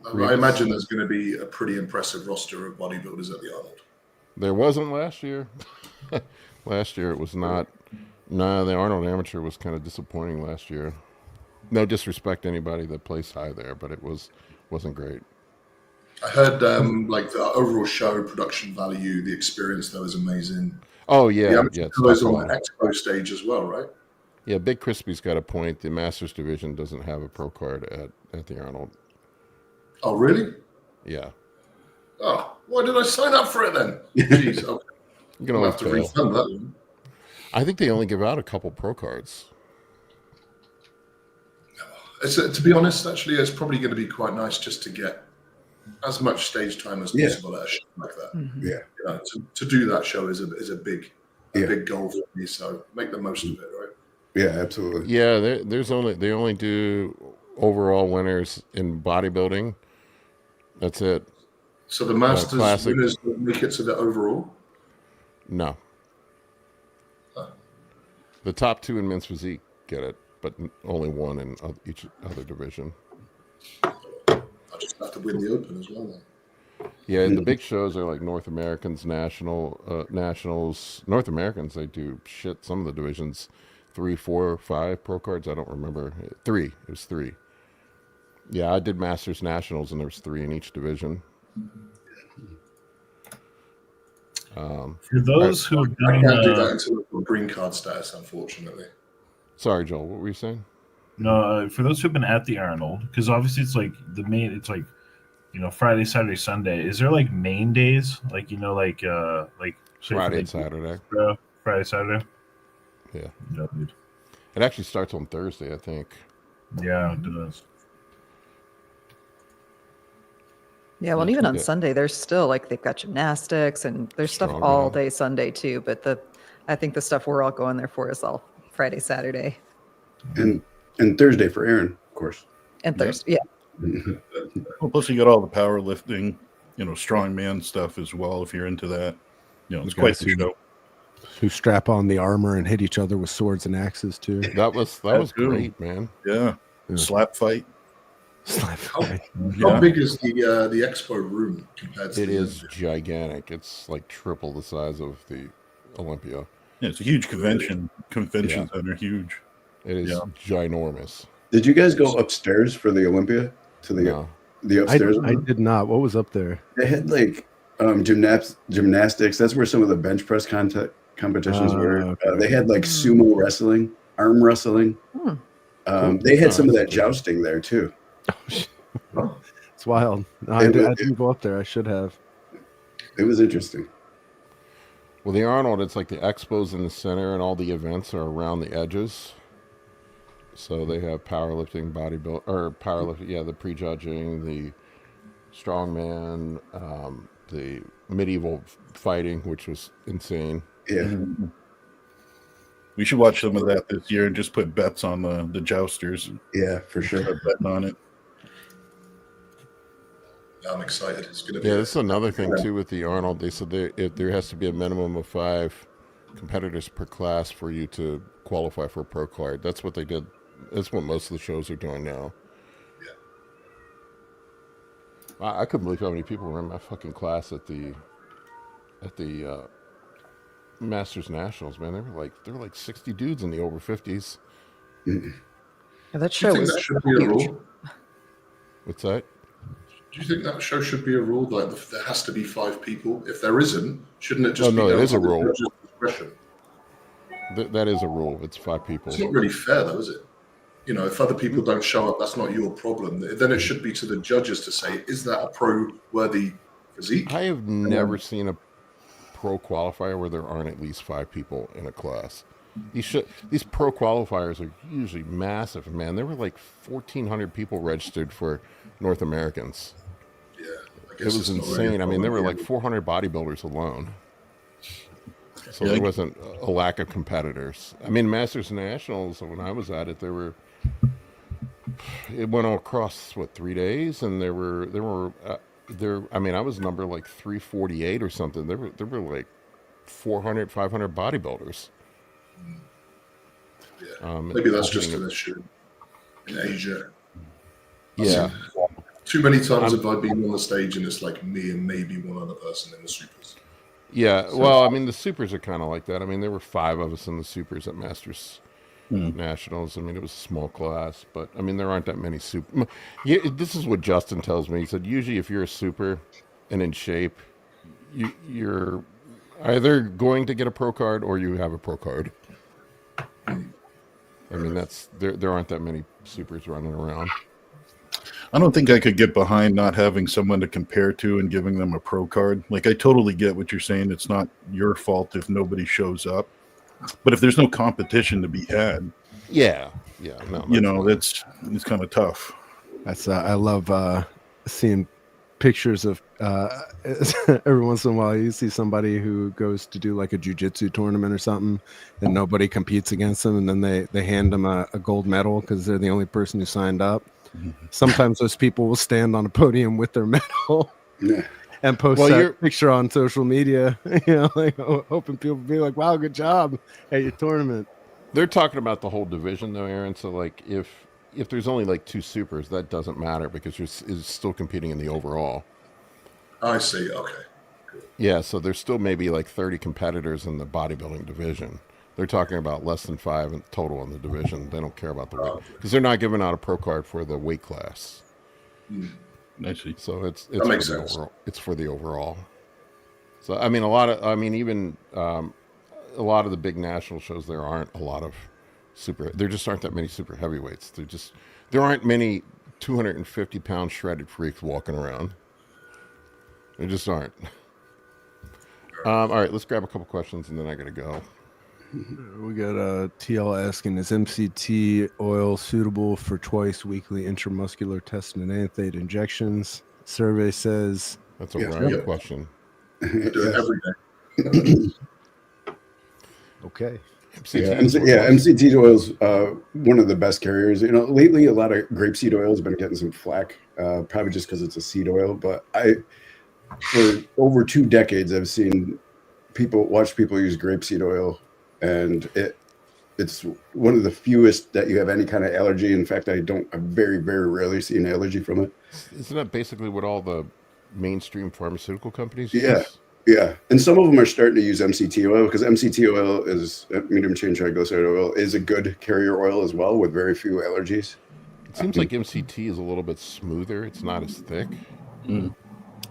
I imagine there's going to be a pretty impressive roster of bodybuilders at the Arnold.
There wasn't last year. Last year it was not. No, the Arnold Amateur was kind of disappointing last year. No disrespect to anybody that placed high there, but it wasn't great.
I heard like the overall show production value, the experience though is amazing.
Oh yeah,
The
yeah. It's
goes on the expo stage as well, right?
Yeah, Big Crispy's got a point. The Masters division doesn't have a pro card at the Arnold.
Oh really?
Yeah.
Oh, why did I sign up for it then? Jeez, okay.
You're gonna
I'll have to refund that one.
I think they only give out a couple pro cards.
To be honest, actually, it's probably going to be quite nice just to get as much stage time as possible at a show like that.
Yeah.
You know, to do that show is a big goal for me. So make the most of it, right?
Yeah, absolutely.
Yeah, they only do overall winners in bodybuilding. That's it.
So the Masters
Classic.
winners don't make it to the overall.
No. The top two in men's physique get it, but only one in each other division.
I just have to win the Open as well then.
Yeah, and the big shows are like North Americans, Nationals. North Americans, they do shit. Some of the divisions, 3, 4, 5 pro cards. I don't remember. 3. It was 3. Yeah, I did Masters Nationals, and there was 3 in each division.
For those who
I can't do that until I've got green card status, unfortunately.
Sorry, Joel. What were you saying?
No, for those who've been at the Arnold, because obviously it's like it's like, Friday, Saturday, Sunday. Is there like main days? Like, say
Friday and Saturday.
Friday, Saturday?
Yeah.
No, dude.
It actually starts on Thursday, I think.
Yeah, it does.
Yeah, well, and even on Sunday, there's still like they've got gymnastics and there's stuff all day Sunday too. But I think the stuff we're all going there for is all Friday, Saturday,
and Thursday for Aaron, of course.
and Thursday. Yeah,
Well, plus you got all the powerlifting, strongman stuff as well. If you're into that, it's quite the show.
Who strap on the armor and hit each other with swords and axes too.
That was great, man.
Yeah. Slap fight.
How big is the expo room compared to
it is gigantic. It's like triple the size of the Olympia.
Yeah, it's a huge convention center, huge.
It is ginormous.
Did you guys go upstairs for the Olympia to the upstairs?
I did not. What was up there?
They had like gymnastics. That's where some of the bench press competitions were.
Okay.
They had like sumo wrestling, arm wrestling. They had some of that jousting there too.
It's wild. No, I didn't go up there. I should have.
It was interesting.
Well, the Arnold, it's like the expo's in the center, and all the events are around the edges. So they have powerlifting, the prejudging, the strongman, the medieval fighting, which was insane.
Yeah.
We should watch some of that this year and just put bets on the jousters.
Yeah, for sure.
Betting on it.
I'm excited. It's going to be.
Yeah, this is another thing too with the Arnold. They said there has to be a minimum of 5 competitors per class for you to qualify for a pro card. That's what they did. That's what most of the shows are doing now.
Yeah.
I couldn't believe how many people were in my fucking class at the Masters Nationals, man. There were like 60 dudes in the over 50s.
Yeah, that show was
that should be a
huge.
rule?
What's that?
Do you think that show should be a rule? Like there has to be 5 people. If there isn't, shouldn't it just be?
No, it
down
is
to
a
the
rule.
judge's discretion?
That is a rule. It's 5 people.
It's not really fair, though, is it? If other people don't show up, that's not your problem. Then it should be to the judges to say, is that a pro-worthy physique?
I have never seen a pro qualifier where there aren't at least 5 people in a class. These pro qualifiers are usually massive, man. There were like 1,400 people registered for North Americans.
Yeah, I
It
guess
was
it's not
insane.
really
I mean, there were
a
like 400 bodybuilders alone. So there wasn't a lack of competitors. I mean, Masters Nationals, when I was at it, it went all across 3 days, and there were I mean, I was number like 348 or something. There were like 400, 500 bodybuilders.
Yeah. Maybe that's just an issue in Asia.
Yeah.
Too many times have I been on the stage and it's like me and maybe one other person in the supers.
Yeah, well, I mean, the supers are kind of like that. I mean, there were 5 of us in the supers at Masters Nationals. I mean, it was a small class, but I mean, there aren't that many super. Yeah, this is what Justin tells me. He said, usually if you're a super and in shape, you're either going to get a pro card or you have a pro card. I mean, there aren't that many supers running around.
I don't think I could get behind not having someone to compare to and giving them a pro card. Like, I totally get what you're saying. It's not your fault if nobody shows up. But if there's no competition to be had, it's kind of tough.
That's I love seeing pictures of every once in a while you see somebody who goes to do like a jiu-jitsu tournament or something and nobody competes against them, and then they hand them a gold medal because they're the only person who signed up. Sometimes those people will stand on a podium with their medal and post that picture on social media, like hoping people be like, wow, good job at your tournament.
They're talking about the whole division though, Aaron. So like if there's only like 2 supers, that doesn't matter because you're still competing in the overall.
I see. Okay.
Yeah, so there's still maybe like 30 competitors in the bodybuilding division. They're talking about less than 5 in total in the division. They don't care about the weight because they're not giving out a pro card for the weight class.
I see.
So it's
that makes sense.
Overall, it's for the overall. So I mean, a lot of the big national shows, there aren't a lot of there just aren't that many super heavyweights. There aren't many 250-pound shredded freaks walking around. There just aren't. All right, let's grab a couple questions and then I gotta go.
We got TL asking, is MCT oil suitable for twice weekly intramuscular testosterone injections? Survey says
that's a Ryan question.
I do it every day.
Okay.
MCT oil is one of the best carriers. You know, lately a lot of grapeseed oil has been getting some flack, probably just because it's a seed oil. But for over 2 decades, I've seen watch people use grapeseed oil, and it's one of the fewest that you have any kind of allergy. In fact, I very, very rarely see an allergy from it.
Isn't that basically what all the mainstream pharmaceutical companies
use? Yeah. And some of them are starting to use MCT oil because MCT oil is medium chain triglyceride oil is a good carrier oil as well with very few allergies.
It seems like MCT is a little bit smoother. It's not as thick.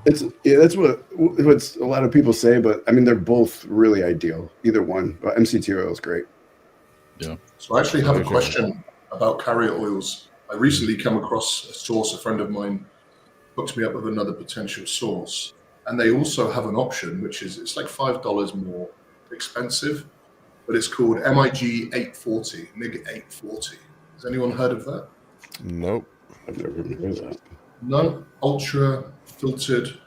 That's what a lot of people say, but I mean, they're both really ideal. Either one, but MCT oil is great.
Yeah.
So I actually have a question about carrier oils. I recently came across a source. A friend of mine hooked me up with another potential source, and they also have an option, which is it's like $5 more expensive, but it's called MIG 840, MIG 840. Has anyone heard of that?
Nope.
I've never heard of that.
None. Ultra filtered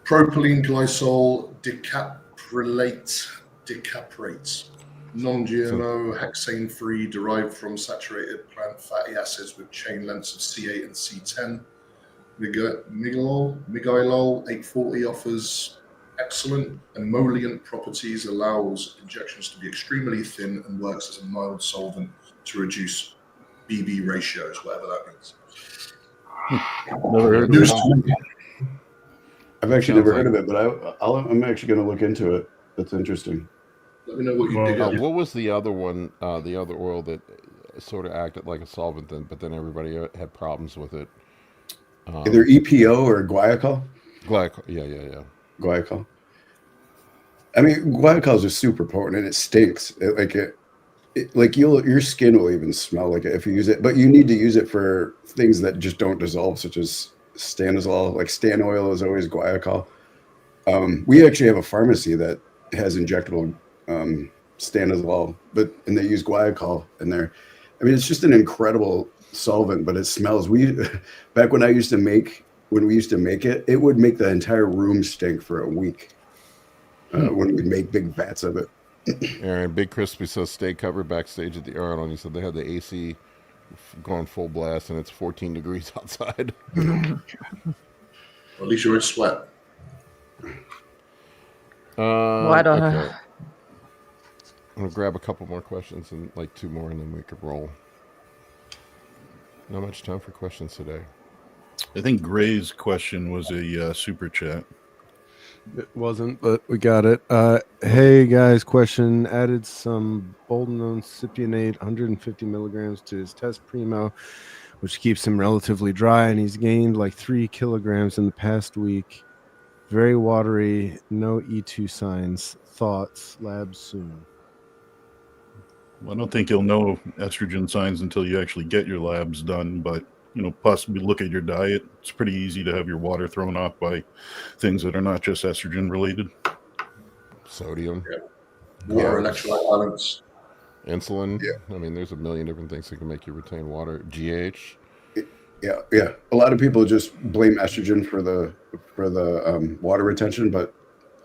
propylene glycol decaprates. Non-GMO, hexane-free, derived from saturated plant fatty acids with chain lengths of C8 and C10. Migilol 840 offers excellent emollient properties, allows injections to be extremely thin, and works as a mild solvent to reduce BB ratios, whatever that means.
Never heard of it.
I've actually never heard of it, but I'm actually going to look into it. That's interesting.
Let me know what you dig up.
What was the other one, the other oil that sort of acted like a solvent then, but then everybody had problems with it?
Either EPO or guaiacol?
Yeah.
Guaiacol. I mean, guaiacol is just super potent and it stinks. Your skin will even smell like it if you use it, but you need to use it for things that just don't dissolve, such as stanozol. Like Stan oil is always guaiacol. We actually have a pharmacy that has injectable stanozol, and they use guaiacol in there. I mean, it's just an incredible solvent, but it smells. Back when we used to make it, it would make the entire room stink for a week when we'd make big vats of it.
Aaron, Big Crispy says stay covered backstage at the Arnold. He said they had the AC going full blast and it's 14 degrees outside.
Well, at least you're in sweat.
Well, I don't know.
I'm going to grab a couple more questions and like 2 more and then we could roll. Not much time for questions today.
I think Gray's question was a super chat.
It wasn't, but we got it. Hey guys, question: added some boldenone cypionate, 150 milligrams to his test primo, which keeps him relatively dry, and he's gained like 3 kilograms in the past week. Very watery, no E2 signs. Thoughts? Labs soon.
Well, I don't think you'll know estrogen signs until you actually get your labs done, but possibly look at your diet. It's pretty easy to have your water thrown off by things that are not just estrogen related.
Sodium.
Yeah. Water, electrolyte balance.
Insulin.
Yeah.
I mean, there's a million different things that can make you retain water. GH.
Yeah. A lot of people just blame estrogen for the water retention, but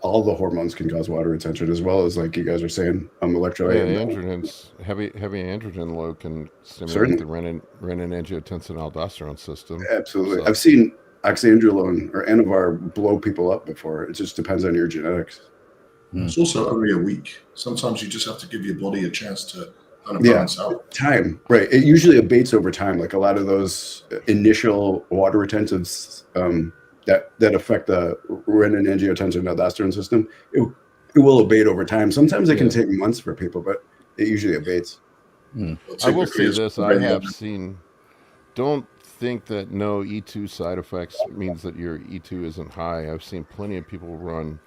all the hormones can cause water retention, as well as, like you guys are saying, electrolyte.
Yeah, androgens, heavy androgen load can stimulate the renin-angiotensin-aldosterone system.
Absolutely.
So.
I've seen oxandrolone or Anavar blow people up before. It just depends on your genetics.
It's also only a week. Sometimes you just have to give your body a chance to kind of balance out.
Time, right. It usually abates over time. Like a lot of those initial water retentives that affect the renin-angiotensin-aldosterone system, it will abate over time. Sometimes it can take months for people, but it usually abates.
I will say this: I have seen. Don't think that no E2 side effects means that your E2 isn't high. I've seen plenty of people run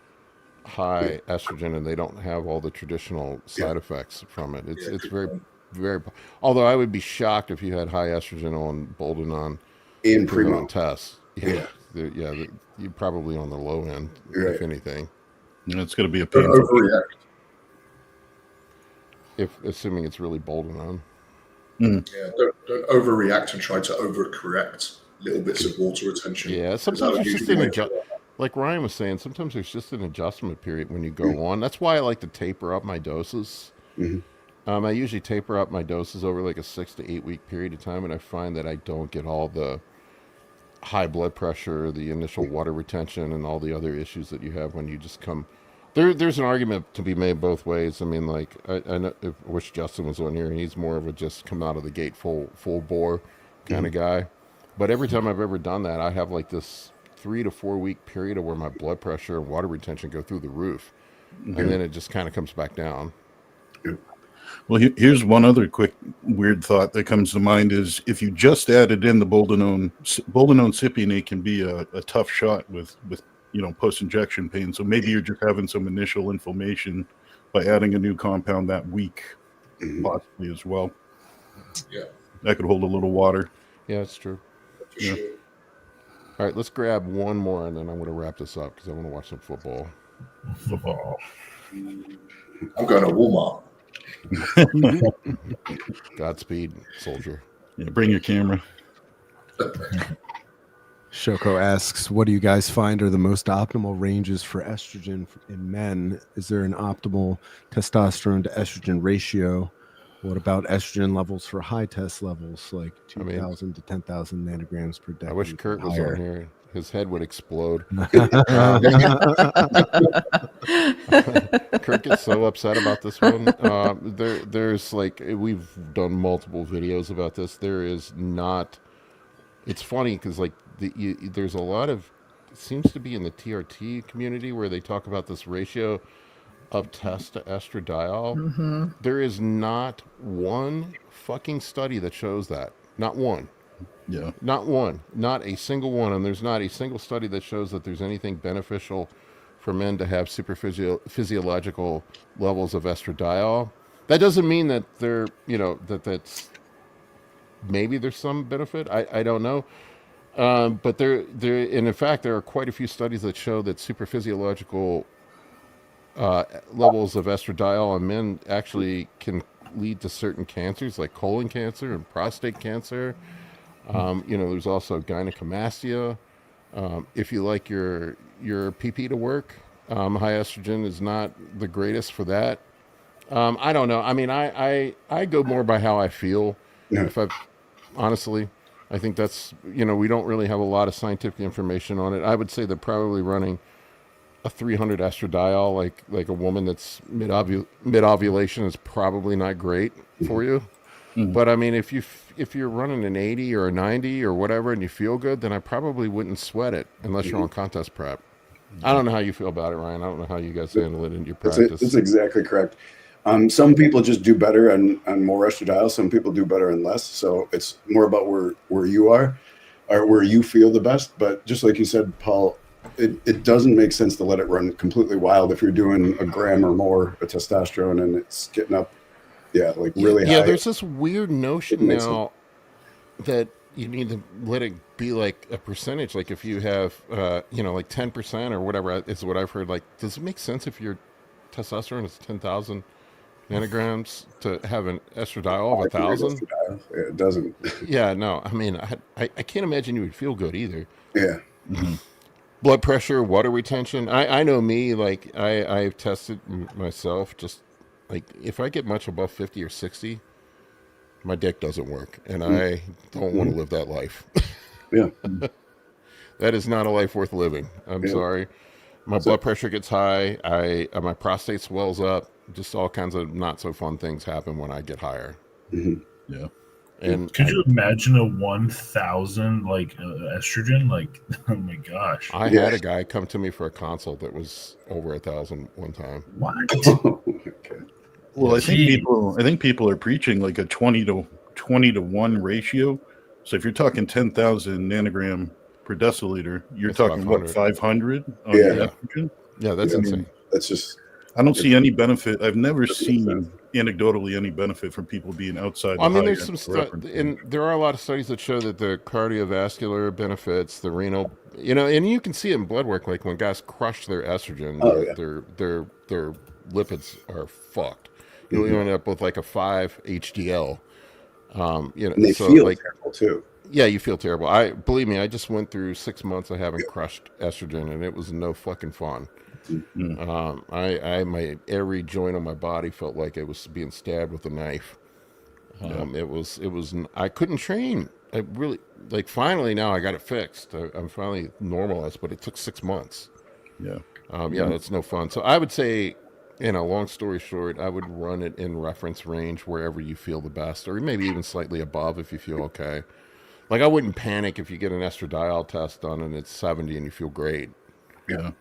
high estrogen and they don't have all the traditional side effects from it. It's very, very. Although I would be shocked if you had high estrogen on boldenone
and primo
on tests. You're probably on the low end, if anything.
It's going to be a
Don't
painful.
overreact.
Assuming it's really boldenone.
Yeah, don't overreact and try to overcorrect little bits of water retention.
Yeah, sometimes it's just an adjustment. Like Ryan was saying, sometimes there's just an adjustment period when you go on. That's why I like to taper up my doses.
Mhm.
I usually taper up my doses over like a 6 to 8 week period of time, and I find that I don't get all the high blood pressure, the initial water retention, and all the other issues that you have when you just come. There's an argument to be made both ways. I mean, like I know, I wish Justin was on here, and he's more of a just come out of the gate full bore kind of guy. But every time I've ever done that, I have like this 3 to 4 week period of where my blood pressure and water retention go through the roof, and then it just kind of comes back down.
Well, here's one other quick weird thought that comes to mind is if you just added in the boldenone cypionate can be a tough shot with post-injection pain. So maybe you're just having some initial inflammation by adding a new compound that week, possibly as well.
Yeah,
That could hold a little water.
Yeah, it's true.
for sure.
All right, let's grab one more, and then I'm going to wrap this up because I want to watch some football.
Football.
I'm going to Walmart.
Godspeed, soldier.
Yeah, bring your camera.
Shoko asks, what do you guys find are the most optimal ranges for estrogen in men? Is there an optimal testosterone to estrogen ratio? What about estrogen levels for high test levels, like 2,000 to 10,000 nanograms per decade?
I wish Kurt was on here. His head would explode. Kurt gets so upset about this one. There's like, we've done multiple videos about this. There is not, it's funny because like there's a lot of, it seems to be in the TRT community where they talk about this ratio of test to estradiol. There is not one fucking study that shows that. Not one.
Yeah.
Not one. Not a single one. And there's not a single study that shows that there's anything beneficial for men to have super physiological levels of estradiol. That doesn't mean that they're, that's maybe there's some benefit. I don't know. But and in fact, there are quite a few studies that show that super physiological levels of estradiol in men actually can lead to certain cancers like colon cancer and prostate cancer. There's also gynecomastia. If you like your PP to work, high estrogen is not the greatest for that. I don't know. I mean, I go more by how I feel.
Yeah.
Honestly, I think that's, we don't really have a lot of scientific information on it. I would say they're probably running a 300 estradiol, like a woman that's mid-ovulation is probably not great for you. But I mean, if you're running an 80 or a 90 or whatever and you feel good, then I probably wouldn't sweat it unless you're on contest prep. I don't know how you feel about it, Ryan. I don't know how you guys handle it in your practice.
That's exactly correct. Some people just do better on more estradiol. Some people do better on less. So it's more about where you are or where you feel the best. But just like you said, Paul, it doesn't make sense to let it run completely wild if you're doing a gram or more of testosterone and it's getting up. Yeah, like really high.
Yeah, there's this weird notion now that you need to let it be like a percentage. Like if you have, like 10% or whatever is what I've heard. Like, does it make sense if your testosterone is 10,000 nanograms to have an estradiol of 1,000?
Yeah, it doesn't.
Yeah, no. I mean, I can't imagine you would feel good either.
Yeah.
Blood pressure, water retention. I know me. Like I've tested myself. Just like if I get much above 50 or 60, my dick doesn't work, and I don't want to live that life.
Yeah.
That is not a life worth living. I'm sorry. My blood pressure gets high. My prostate swells up. Just all kinds of not so fun things happen when I get higher.
Yeah.
And
could you imagine a 1,000 estrogen? Like, oh my gosh!
I had a guy come to me for a consult that was over 1,000 one time.
What?
Okay.
Well, I think people are preaching like a 20 to 1 ratio. So if you're talking 10,000 nanogram per deciliter, you're
That's
talking
500.
what, 500 on
Yeah.
estrogen?
Yeah, that's insane.
That's just.
I don't see any benefit. I've never seen anecdotally any benefit from people being outside.
I mean, there's some stuff, and there are a lot of studies that show that the cardiovascular benefits, the renal, and you can see it in blood work. Like when guys crush their estrogen, their lipids are fucked. You'll end up with like a 5 HDL.
And they feel terrible too.
Yeah, you feel terrible. Believe me, I just went through 6 months of having crushed estrogen, and it was no fucking fun. My every joint on my body felt like it was being stabbed with a knife. It was. I couldn't train. I really finally now I got it fixed. I'm finally normalized, but it took 6 months.
Yeah.
That's no fun. So I would say, long story short, I would run it in reference range wherever you feel the best, or maybe even slightly above if you feel okay. Like I wouldn't panic if you get an estradiol test done and it's 70 and you feel great.
Yeah.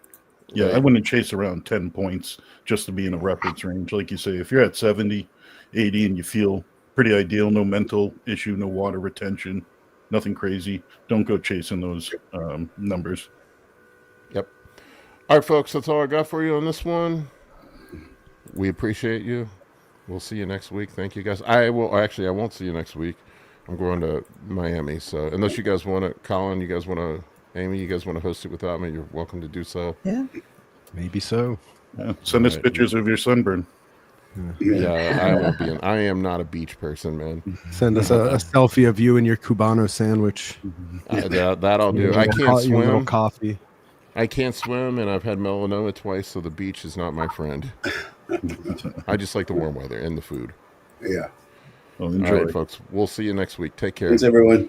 Yeah, I wouldn't chase around 10 points just to be in a reference range. Like you say, if you're at 70, 80 and you feel pretty ideal, no mental issue, no water retention, nothing crazy, don't go chasing those numbers.
Yep. All right, folks, that's all I got for you on this one. We appreciate you. We'll see you next week. Thank you, guys. I won't see you next week. I'm going to Miami. So unless you guys want to, Colin, Amy, you guys want to host it without me, you're welcome to do so.
Yeah.
Maybe so.
Yeah. Send us pictures of your sunburn.
Yeah, I am not a beach person, man.
Send us a selfie of you and your Cubano sandwich.
That I'll do. I can't swim.
Little coffee.
I can't swim, and I've had melanoma twice, so the beach is not my friend. I just like the warm weather and the food.
Yeah.
Well, enjoy.
All right, folks. We'll see you next week. Take care.
Thanks, everyone.